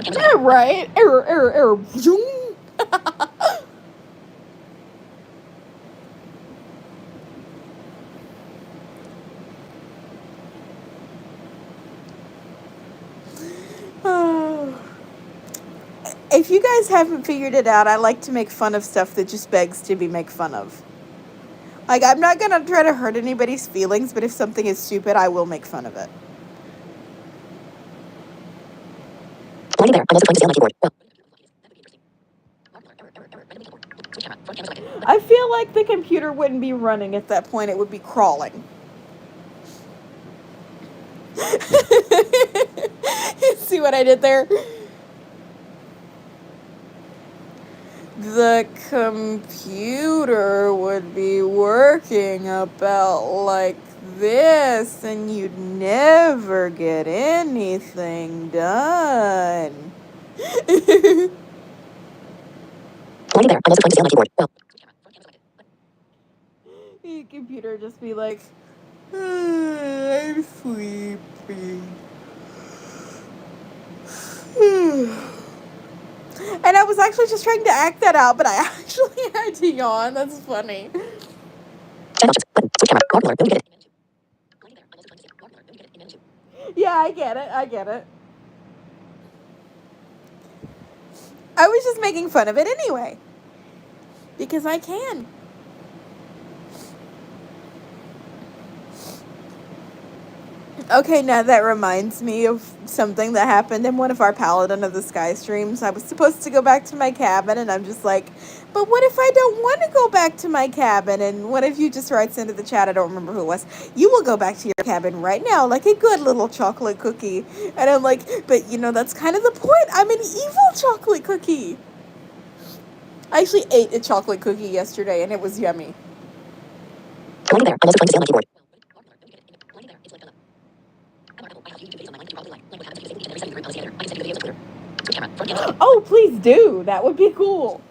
Yeah, right. Error. Zoom. If you guys haven't figured it out, I like to make fun of stuff that just begs to be made fun of. Like, I'm not gonna try to hurt anybody's feelings, but if something is stupid, I will make fun of it. I feel like the computer wouldn't be running at that point, it would be crawling. See what I did there? The computer would be working about like this, and you'd never get anything done. The computer just be like, I'm sleepy. And I was actually just trying to act that out, but I actually had to yawn. That's funny. Yeah, I get it. I was just making fun of it anyway. Because I can. Okay, now that reminds me of something that happened in one of our Paladin of the Sky streams. I was supposed to go back to my cabin, and I'm just like, but what if I don't want to go back to my cabin? And one of you just writes into the chat, I don't remember who it was, you will go back to your cabin right now like a good little chocolate cookie. And I'm like, but that's kind of the point. I'm an evil chocolate cookie. I actually ate a chocolate cookie yesterday, and it was yummy. Oh, please do. That would be cool.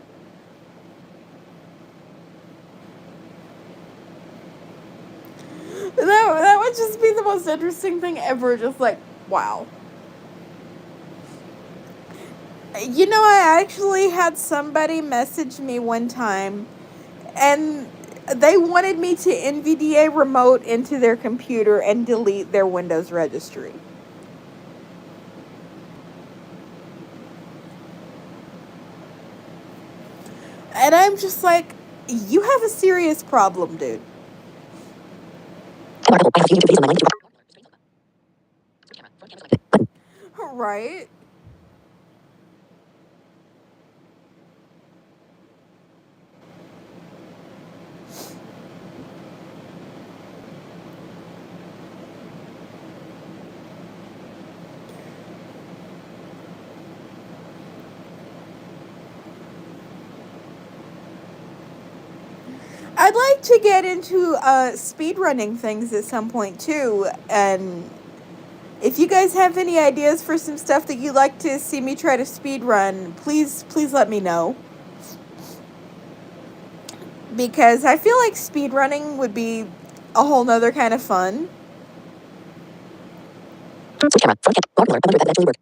That would just be the most interesting thing ever. Just like, wow. I actually had somebody message me one time, and they wanted me to NVDA remote into their computer and delete their Windows registry. And I'm just like, you have a serious problem, dude. Right? I'd like to get into speedrunning things at some point too, and if you guys have any ideas for some stuff that you'd like to see me try to speedrun, please let me know. Because I feel like speedrunning would be a whole nother kind of fun. Switch camera. Front camera. Bar blur. That actually work.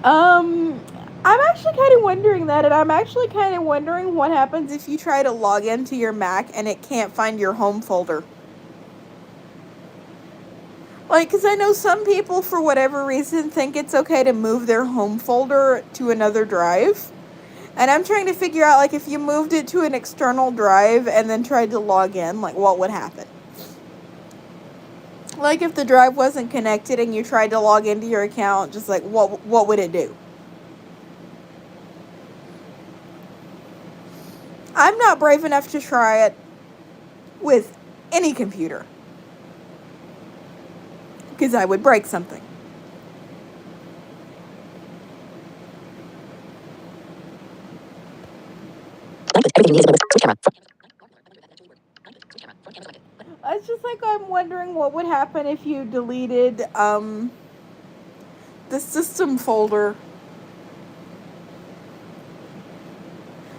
I'm actually kind of wondering that, and I'm actually kind of wondering what happens if you try to log into your Mac and it can't find your home folder. Like, because I know some people, for whatever reason, think it's okay to move their home folder to another drive. And I'm trying to figure out, like, if you moved it to an external drive and then tried to log in, like, what would happen? Like, if the drive wasn't connected and you tried to log into your account, just, like, what would it do? I'm not brave enough to try it with any computer. Because I would break something. Everything needs switch camera. It's just like I'm wondering what would happen if you deleted the system folder.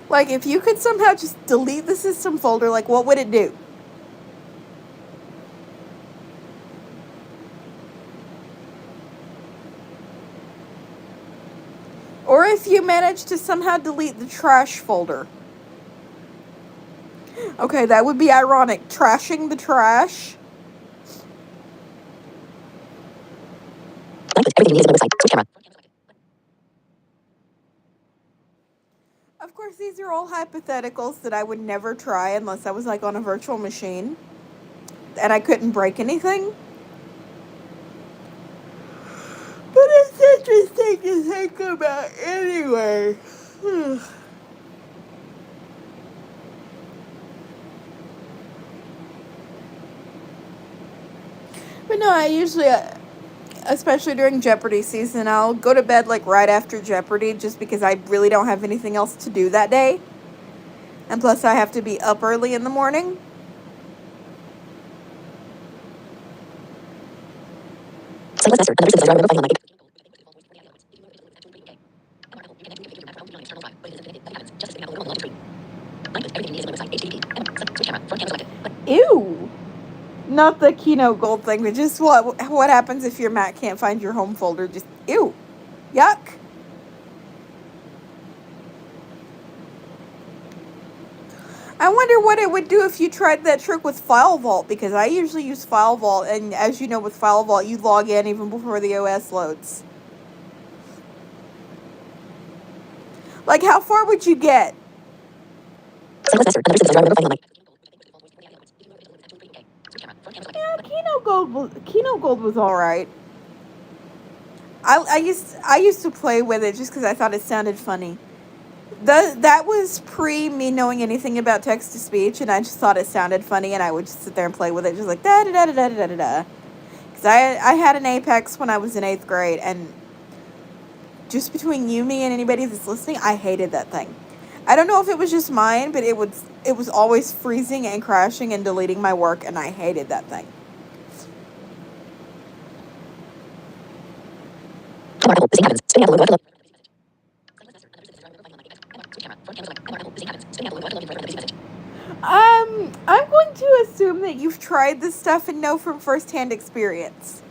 Like, if you could somehow just delete the system folder, like, what would it do? Or if you managed to somehow delete the trash folder. Okay, that would be ironic. Trashing the trash. Everything needs switch camera. Of course, these are all hypotheticals that I would never try unless I was, like, on a virtual machine. And I couldn't break anything. But it's interesting to think about anyway. But no, I usually, especially during Jeopardy season, I'll go to bed, like, right after Jeopardy just because I really don't have anything else to do that day. And plus, I have to be up early in the morning. Ew! Not the Keynote Gold thing, but just what happens if your Mac can't find your home folder. Just, ew. Yuck. I wonder what it would do if you tried that trick with FileVault, because I usually use FileVault, and as you know, with FileVault, you log in even before the OS loads. Like, how far would you get? Yeah, Keynote Gold was alright. I used to play with it just because I thought it sounded funny. That was pre me knowing anything about text to speech, and I just thought it sounded funny, and I would just sit there and play with it, just like da da da da da da da. Because I had an Apex when I was in 8th grade, and just between you, me, and anybody that's listening, I hated that thing. I don't know if it was just mine, but it was always freezing and crashing and deleting my work, and I hated that thing. I'm going to assume that you've tried this stuff and know from firsthand experience.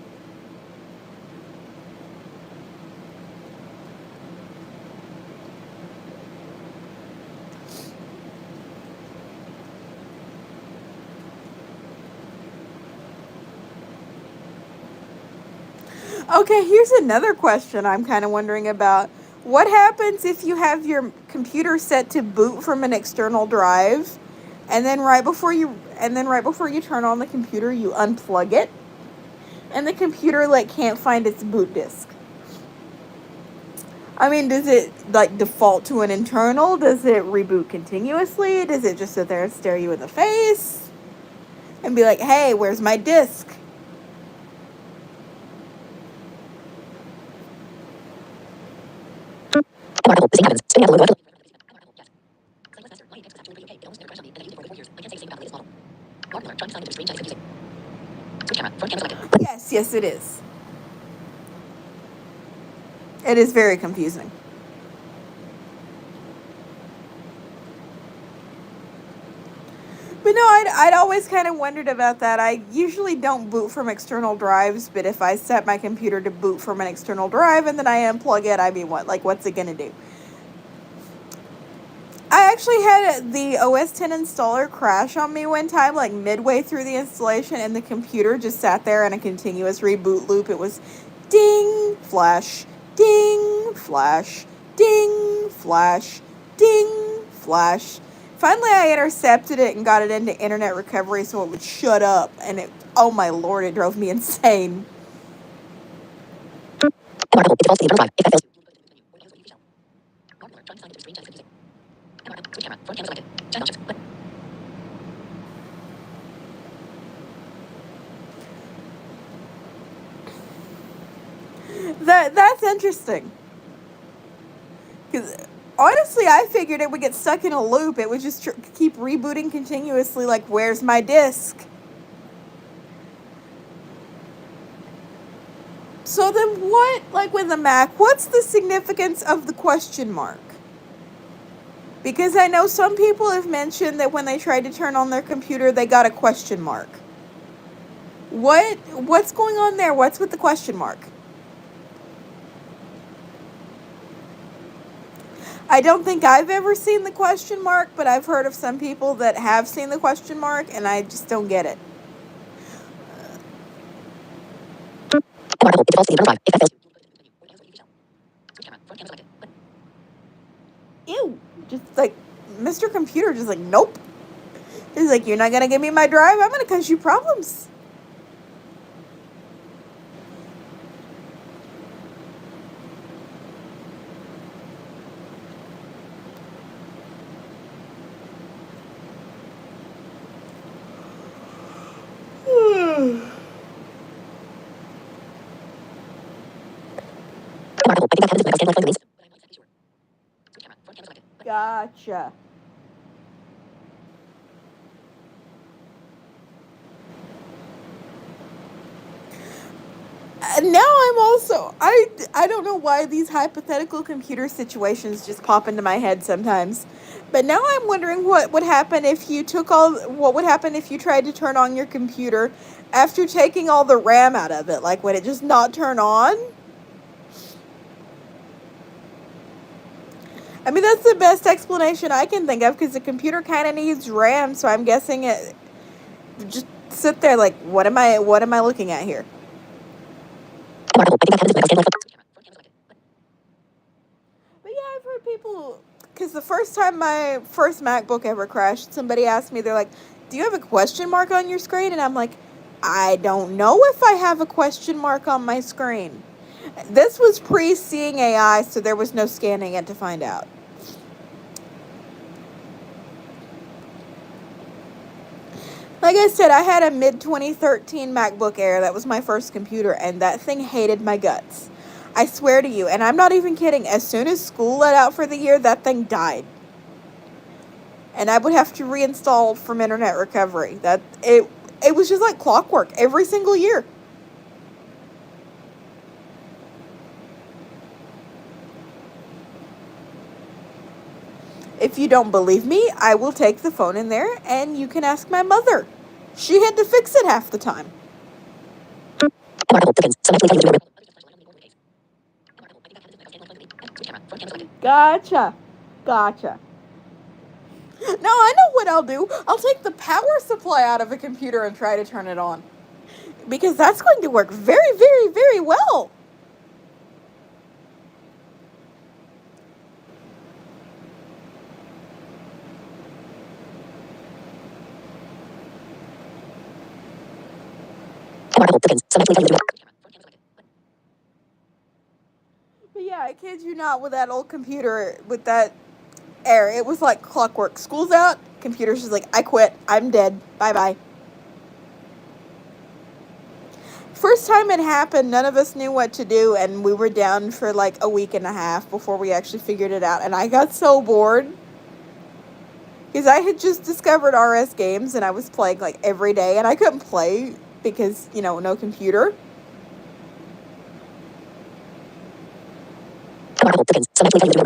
Okay, here's another question I'm kind of wondering about. What happens if you have your computer set to boot from an external drive, and then right before you turn on the computer, you unplug it, and the computer can't find its boot disk? I mean, does it default to an internal? Does it reboot continuously? Does it just sit there and stare you in the face and be like, "Hey, where's my disk?" article. The same happens. Spinning out the logo. Yes, yes, it is. It is very confusing. But no, I'd always kind of wondered about that. I usually don't boot from external drives, but if I set my computer to boot from an external drive and then I unplug it, I mean, what's it gonna do? I actually had the OS 10 installer crash on me one time, like midway through the installation, and the computer just sat there in a continuous reboot loop. It was ding, flash, ding, flash, ding, flash, ding, flash. Finally, I intercepted it and got it into internet recovery so it would shut up. And oh my lord, it drove me insane. Article. It defaults to the internal drive. If that fails. Switch camera. Front camera selected. Chat options. Button. That's interesting. Because honestly, I figured it would get stuck in a loop. It would just keep rebooting continuously, like, where's my disk? So then what, like with the Mac, what's the significance of the question mark? Because I know some people have mentioned that when they tried to turn on their computer, they got a question mark. What's going on there? What's with the question mark? I don't think I've ever seen the question mark, but I've heard of some people that have seen the question mark, and I just don't get it. Article. It defaults to the internal drive. If that fails. Switch camera. Front camera selected. Button. Ew. Just like, Mr. Computer just like, nope. He's like, you're not going to give me my drive? I'm going to cause you problems. Article. I think that happens with my standard release. Switch camera. Front camera selected. Button. Gotcha. Now I'm also, I don't know why these hypothetical computer situations just pop into my head sometimes. But now I'm wondering what would happen if you what would happen if you tried to turn on your computer after taking all the RAM out of it? Like, would it just not turn on? I mean, that's the best explanation I can think of, because the computer kind of needs RAM, so I'm guessing it just sit there like, what am I looking at here? Article. I think that happens with my standard. Switch camera. Front camera selected. Button. But yeah, I've heard people, because the first time my first MacBook ever crashed, somebody asked me, they're like, do you have a question mark on your screen? And I'm like, I don't know if I have a question mark on my screen. This was pre-Seeing AI, so there was no scanning it to find out. Like I said, I had a mid-2013 MacBook Air. That was my first computer, and that thing hated my guts. I swear to you, and I'm not even kidding, as soon as school let out for the year, that thing died. And I would have to reinstall from internet recovery. It was just like clockwork every single year. If you don't believe me, I will take the phone in there and you can ask my mother. She had to fix it half the time. Article. Dickens. Select link. Gotcha. Gotcha. Now I know what I'll do. I'll take the power supply out of a computer and try to turn it on. Because that's going to work very, very, very well. Article. Dickens. Select link. But yeah, I kid you not, with that old computer, with that Air, it was like clockwork. School's out, computer's just like, I quit. I'm dead. Bye-bye. For first time it happened, none of us knew what to do, and we were down for like a week and a half before we actually figured it out. And I got so bored because I had just discovered RS games and I was playing like every day, and I couldn't play because, no computer. Marble Dickens. Select leave to switch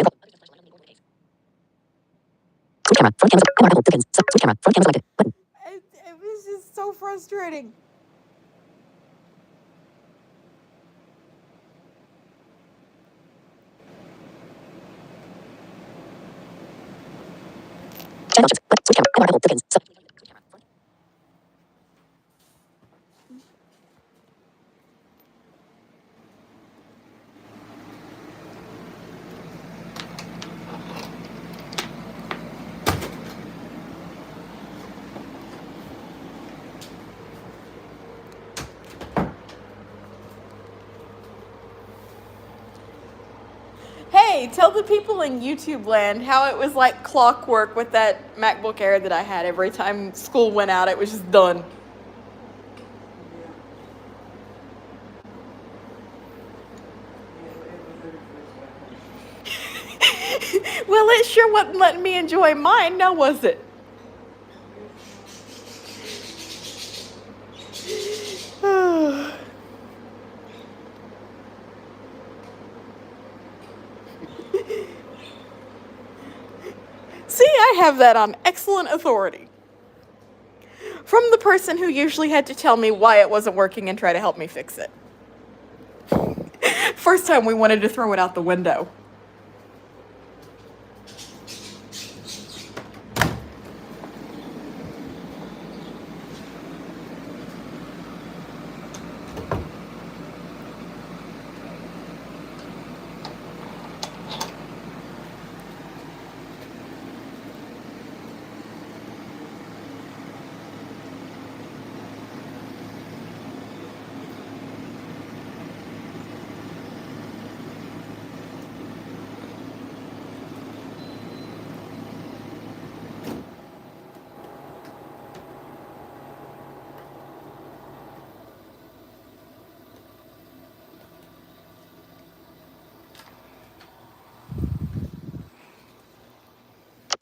camera. Front camera. Marble Dickens. Switch camera. Front camera selected. Button. It was just so frustrating. Chat options. Button. Switch camera. Marble Dickens. Select switch camera. Front. Hey, tell the people in YouTube land how it was like clockwork with that MacBook Air that I had. Every time school went out, it was just done. Well, it sure wasn't letting me enjoy mine, now was it? See, I have that on excellent authority. From the person who usually had to tell me why it wasn't working and try to help me fix it. First time we wanted to throw it out the window.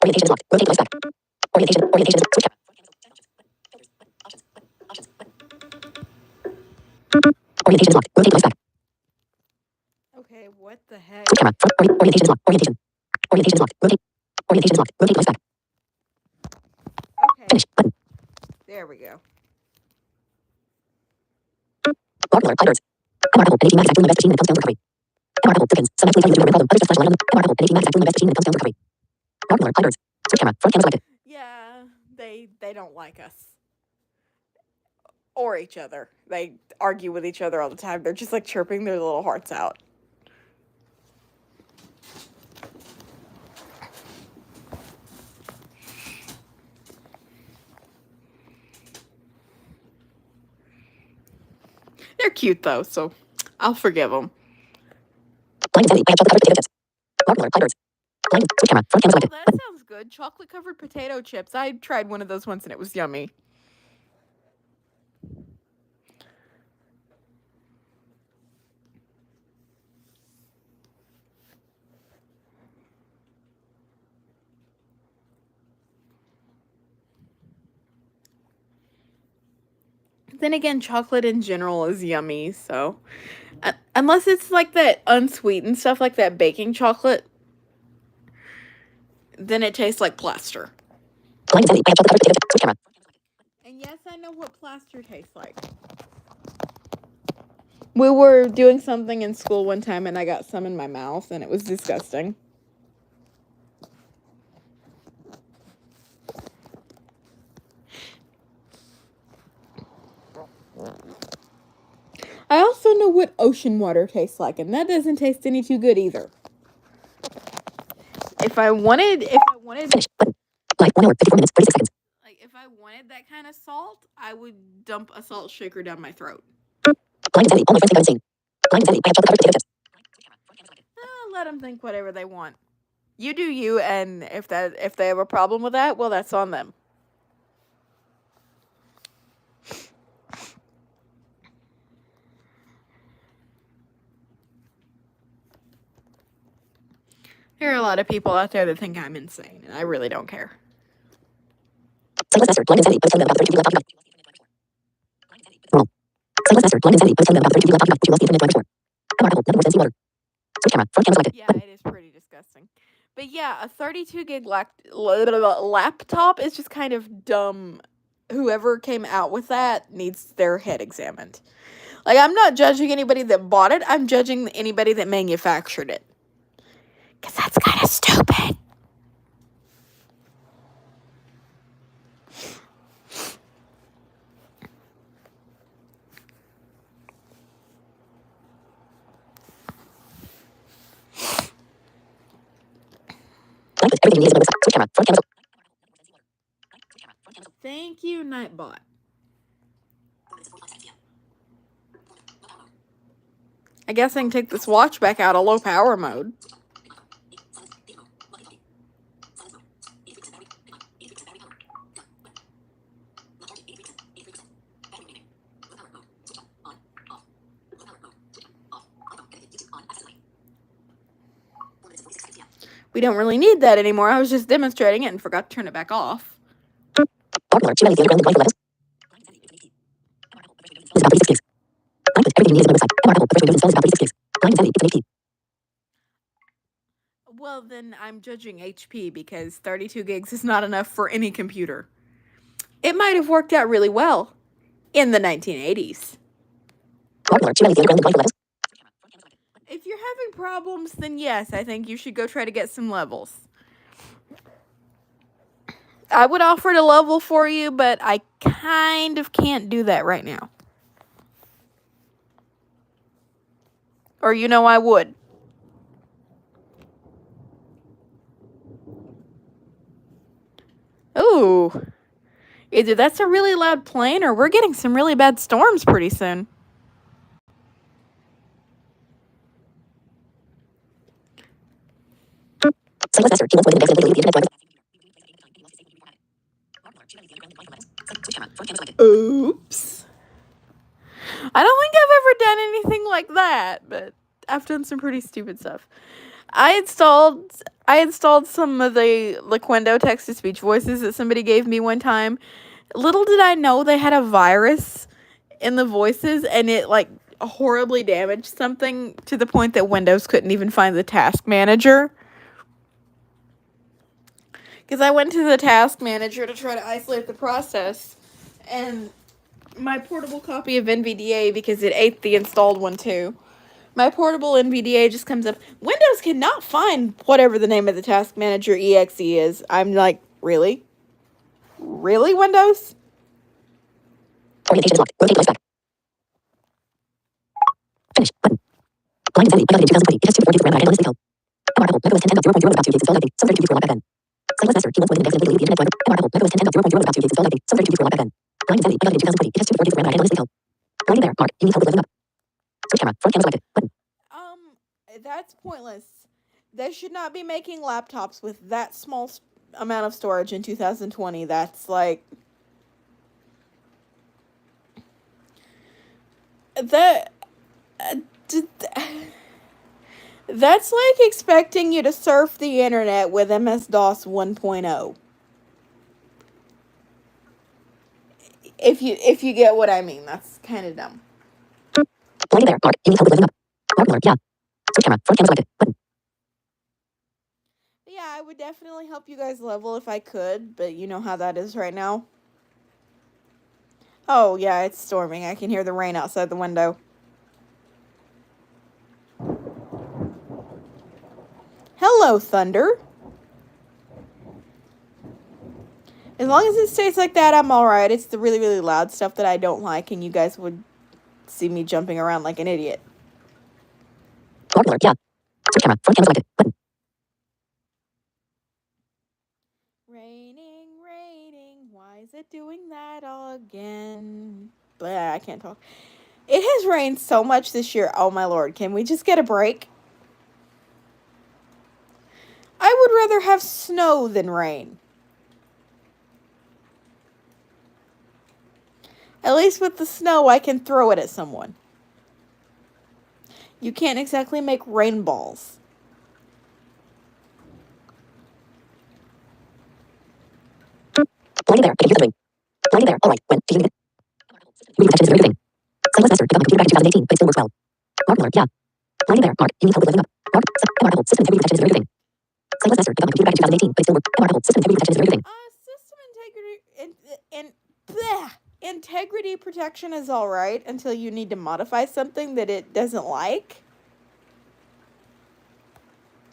Orientation is locked. Rotate device back. Orientation. Switch camera. Front camera. Chat options. Button. Filters. Button. Options. Button. Options. Button. Orientation is locked. Rotate device back. Okay, what the heck? Switch camera. Front. Orientation is locked. Orientation. Orientation is locked. Rotate. Orientation is locked. Rotate device back. Okay, Finish. Button. there we go. Marble Pirates. Marble. An 18 max actor in the best 15 when it comes down to recovery. Marble Dickens. Some actually tell you to do a problem. Others just flash line on them. Marble. An 18 max actor in the best 15 when it comes down to recovery. Marble Pirates. Switch camera. Front camera selected. Yeah, they don't like us. Or each other. They argue with each other all the time. They're just like chirping their little hearts out. They're cute though, so I'll forgive them. Blind Sandy. I have chocolate covered potato chips. Marble Pirates. Blind. Switch camera. Front camera selected. Oh, that Button. sounds good. Chocolate covered potato chips. I tried one of those once and it was yummy. Then again, chocolate in general is yummy, so unless it's like that unsweetened stuff like that baking chocolate, then it tastes like plaster. Blind Sandy. I have chocolate covered potato chips. Switch camera. And yes, I know what plaster tastes like. We were doing something in school one time and I got some in my mouth and it was disgusting. I also know what ocean water tastes like, and that doesn't taste any too good either. If I wanted Finish. Button. Live 1 hour 54 minutes 36 seconds. like if I wanted that kind of salt, I would dump a salt shaker down my throat. Blind Sandy. All my friends think I'm insane. Blind Sandy. I have chocolate covered potato chips. Switch camera. Front camera selected. Let them think whatever they want. You do you, and if they have a problem with that, well, that's on them. There are a lot of people out there that think I'm insane, and I really don't care. Sightless Esther, blind insanity. I was telling them about the 32 laptop. Roll. Sightless Esther, blind insanity. I was telling them about the 32 laptop. Would you lost the internet driver store? MR Apple, nothing more sense water. Switch camera. Front camera selected. Yeah, Button. it is pretty disgusting. But yeah, a 32 gig laptop is just kind of dumb. Whoever came out with that needs their head examined. Like, I'm not judging anybody that bought it, I'm judging anybody that manufactured it. Because that's kind of stupid. Blank with everything you need is on the website. Switch camera. Front camera. Thank you, Nightbot. I guess I can take this watch back out of low power mode. We don't really need that anymore. I was just demonstrating it and forgot to turn it back off. Popular. She managed the underground with blank levels. Is about 36 gigs. Blank with everything you need is on the website. MR Apple, the version Windows installed is about 36 gigs. Blind insanity. It's an HP. Well, then I'm judging HP because 32 gigs is not enough for any computer. It might have worked out really well in the 1980s. Popular. She managed the underground with blank levels. If you're having problems, then yes, I think you should go try to get some levels. I would offer to level for you, but I kind of can't do that right now. Or you know I would. Ooh. Either that's a really loud plane or we're getting some really bad storms pretty soon. Sightless Esther. He wants more than an exit. Delete the internet driver. Oops. I don't think I've ever done anything like that, but I've done some pretty stupid stuff. I installed some of the Liquendo text-to-speech voices that somebody gave me one time. Little did I know they had a virus in the voices, and it like horribly damaged something to the point that Windows couldn't even find the task manager. Because I went to the task manager to try to isolate the process, and my portable copy of NVDA, because it ate the installed one too, my portable NVDA just comes up, Windows cannot find whatever the name of the task manager exe is. I'm like, really? Really, Windows? Orientation is locked. Rotate device back. Finish. Button. Blind insanity. I got it in 2020. It has 2 to 4 gigs of RAM. I had honestly held. MR Apple. macOS 10 10.0 is about 2 gigs installed update. Some 32 gigs were locked back then. Sightless Esther. He wants more than an exit. Delete the internet driver. MR Apple. macOS 10 10.0 is about 2 gigs installed update. Some 32 gigs were locked back then. Blind insanity. I got it in 2020. It has 2 to 4 gigs of RAM. I had honestly held. Blinding there. Mark. You need help with leveling up. Switch camera. Front camera selected. Button. That's pointless. They should not be making laptops with that small amount of storage in 2020. That's like... That's like expecting you to surf the internet with MS-DOS 1.0. If you get what I mean, that's kind of dumb. Blinding there. Mark. You need help with leveling up. Mark. Yeah. Switch camera. Front camera selected. Button. Yeah, I would definitely help you guys level if I could, but you know how that is right now. Oh, yeah, it's storming. I can hear the rain outside the window. Hello, thunder. As long as it stays like that, I'm alright. It's the really, really loud stuff that I don't like, and you guys would see me jumping around like an idiot. Mark. Yeah. Switch camera. Front camera selected. Button. Raining, why is it doing that again? Blah, I can't talk. It has rained so much this year. Oh my lord, can we just get a break? I would rather have snow than rain. At least with the snow, I can throw it at someone. You can't exactly make rain balls. Blinded there. I can use the ring. Blinded there. All right. When do you need it? Reading detections is a very good thing. Sightless Master. Developed computer back in 2018, but it still works well. Mark Muller. Yeah. Blinded there. Mark. You need help with leveling up. Mark. MR Apple. System integrity detection is a very good thing. Sightless Master. Developed computer back in 2018, but it still works. MR Apple. System integrity detection is a very good thing. System integrity and bleh, integrity protection is all right until you need to modify something that it doesn't like.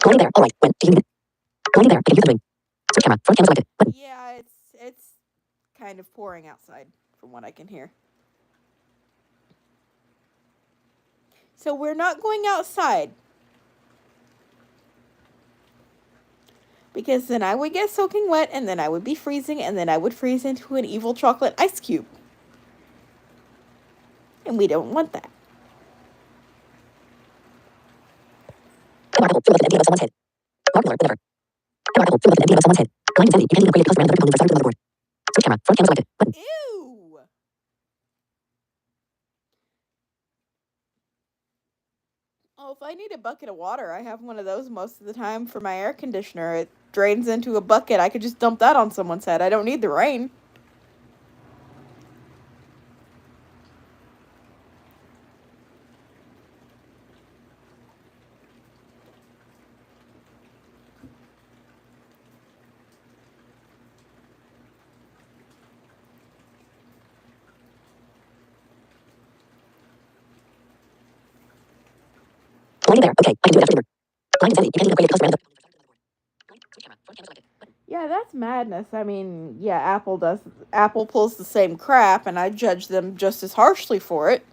Blinded there. All right. When do you need it? Blinded there. I can use the ring. Switch camera. Front camera selected. Button. Yeah, it's kind of pouring outside from what I can hear. So we're not going outside. Because then I would get soaking wet, and then I would be freezing, and then I would freeze into an evil chocolate ice cube. And we don't want that. MR Apple. Fill with an empty above someone's head. Mark Muller. Whatever. MR Apple. Fill with an empty above someone's head. Blind insanity. You can't even upgrade because random other components are starting to the motherboard. Switch camera. Front camera selected. Button. Ew! Oh, if I need a bucket of water, I have one of those most of the time for my air conditioner. It drains into a bucket. I could just dump that on someone's head. I don't need the rain. Blinded there. Okay. I can do it after dinner. Blind insanity. You can't even upgrade because random other components are starting to the motherboard. Switch camera. Front camera selected. Button. Yeah, that's madness. I mean, yeah, Apple pulls the same crap, and I judge them just as harshly for it.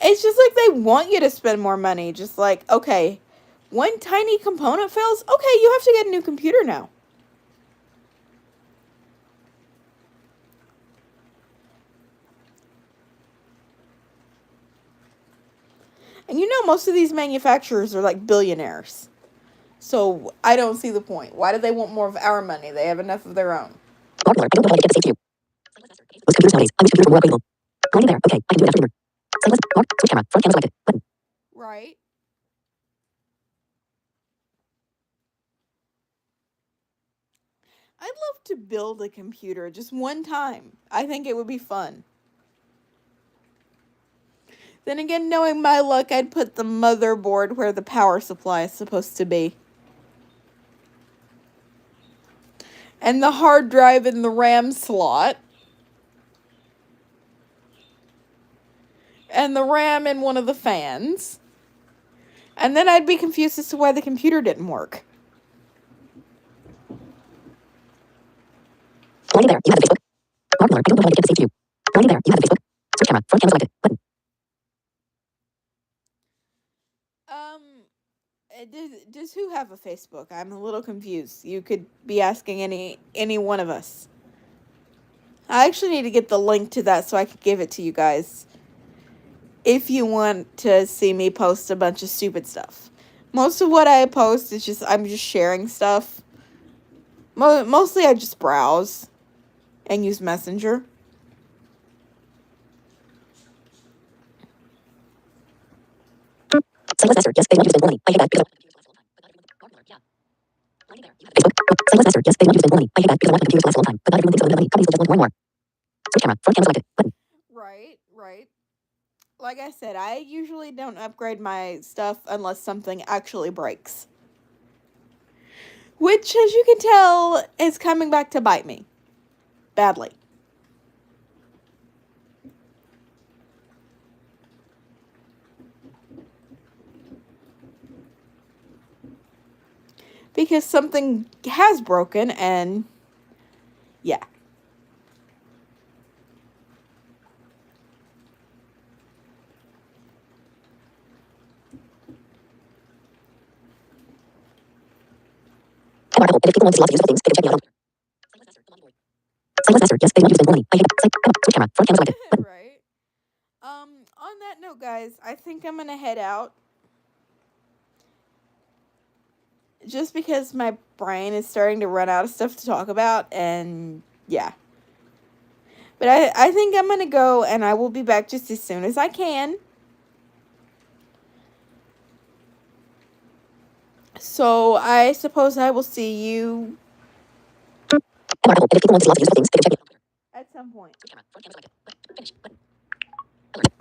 It's just like they want you to spend more money. Just like, okay, one tiny component fails, okay, you have to get a new computer now. And you know, most of these manufacturers are like billionaires. So I don't see the point. Why do they want more of our money? They have enough of their own. Mark Muller. I don't know how to get the same to you. Most computers nowadays. I wish computers were more upgradable. Blinded there. Okay. I can do it after dinner. Sightless. Mark. Switch camera. Front camera selected. Button. Right? I'd love to build a computer just one time. I think it would be fun. Then again, knowing my luck, I'd put the motherboard where the power supply is supposed to be. And the hard drive in the RAM slot. And the RAM in one of the fans. And then I'd be confused as to why the computer didn't work. Blinded there. You have the Facebook. Mark Muller. I don't know how to get the same to you. Blinded there. You have the Facebook. Switch camera. Front camera selected. Button. Does who have a Facebook? I'm a little confused. You could be asking any one of us. I actually need to get the link to that so I could give it to you guys. If you want to see me post a bunch of stupid stuff. Most of what I post is just, I'm just sharing stuff. Mostly I just browse and use Messenger. Sightless Master. Yes, they want you to spend more money. I hate that because I want the computers to last a long time. But not everyone. Mark Muller. Yeah. Blinded there. You have Facebook. Sightless Master. Yes, they want you to spend more money. I hate that because I want the computers to last a long time. But not everyone thinks so. Money. Companies will just want more and more. Switch camera. Front camera selected. Button. Right. Like I said, I usually don't upgrade my stuff unless something actually breaks. Which, as you can tell, is coming back to bite me. Badly. Because something has broken and, yeah. MR Apple. And if people want to see lots of useful things, they can check me out on Twitter. Sightless Master. Come on board. Sightless Master. Yes, they want you to spend more money. I hate that. Switch camera. Front camera selected. Button. Right. On that note, guys, I think I'm gonna head out. Just because my brain is starting to run out of stuff to talk about, and yeah. But I think I'm gonna go, and I will be back just as soon as I can. So I suppose I will see you. And mark, if people want to see lots of useful things, they can check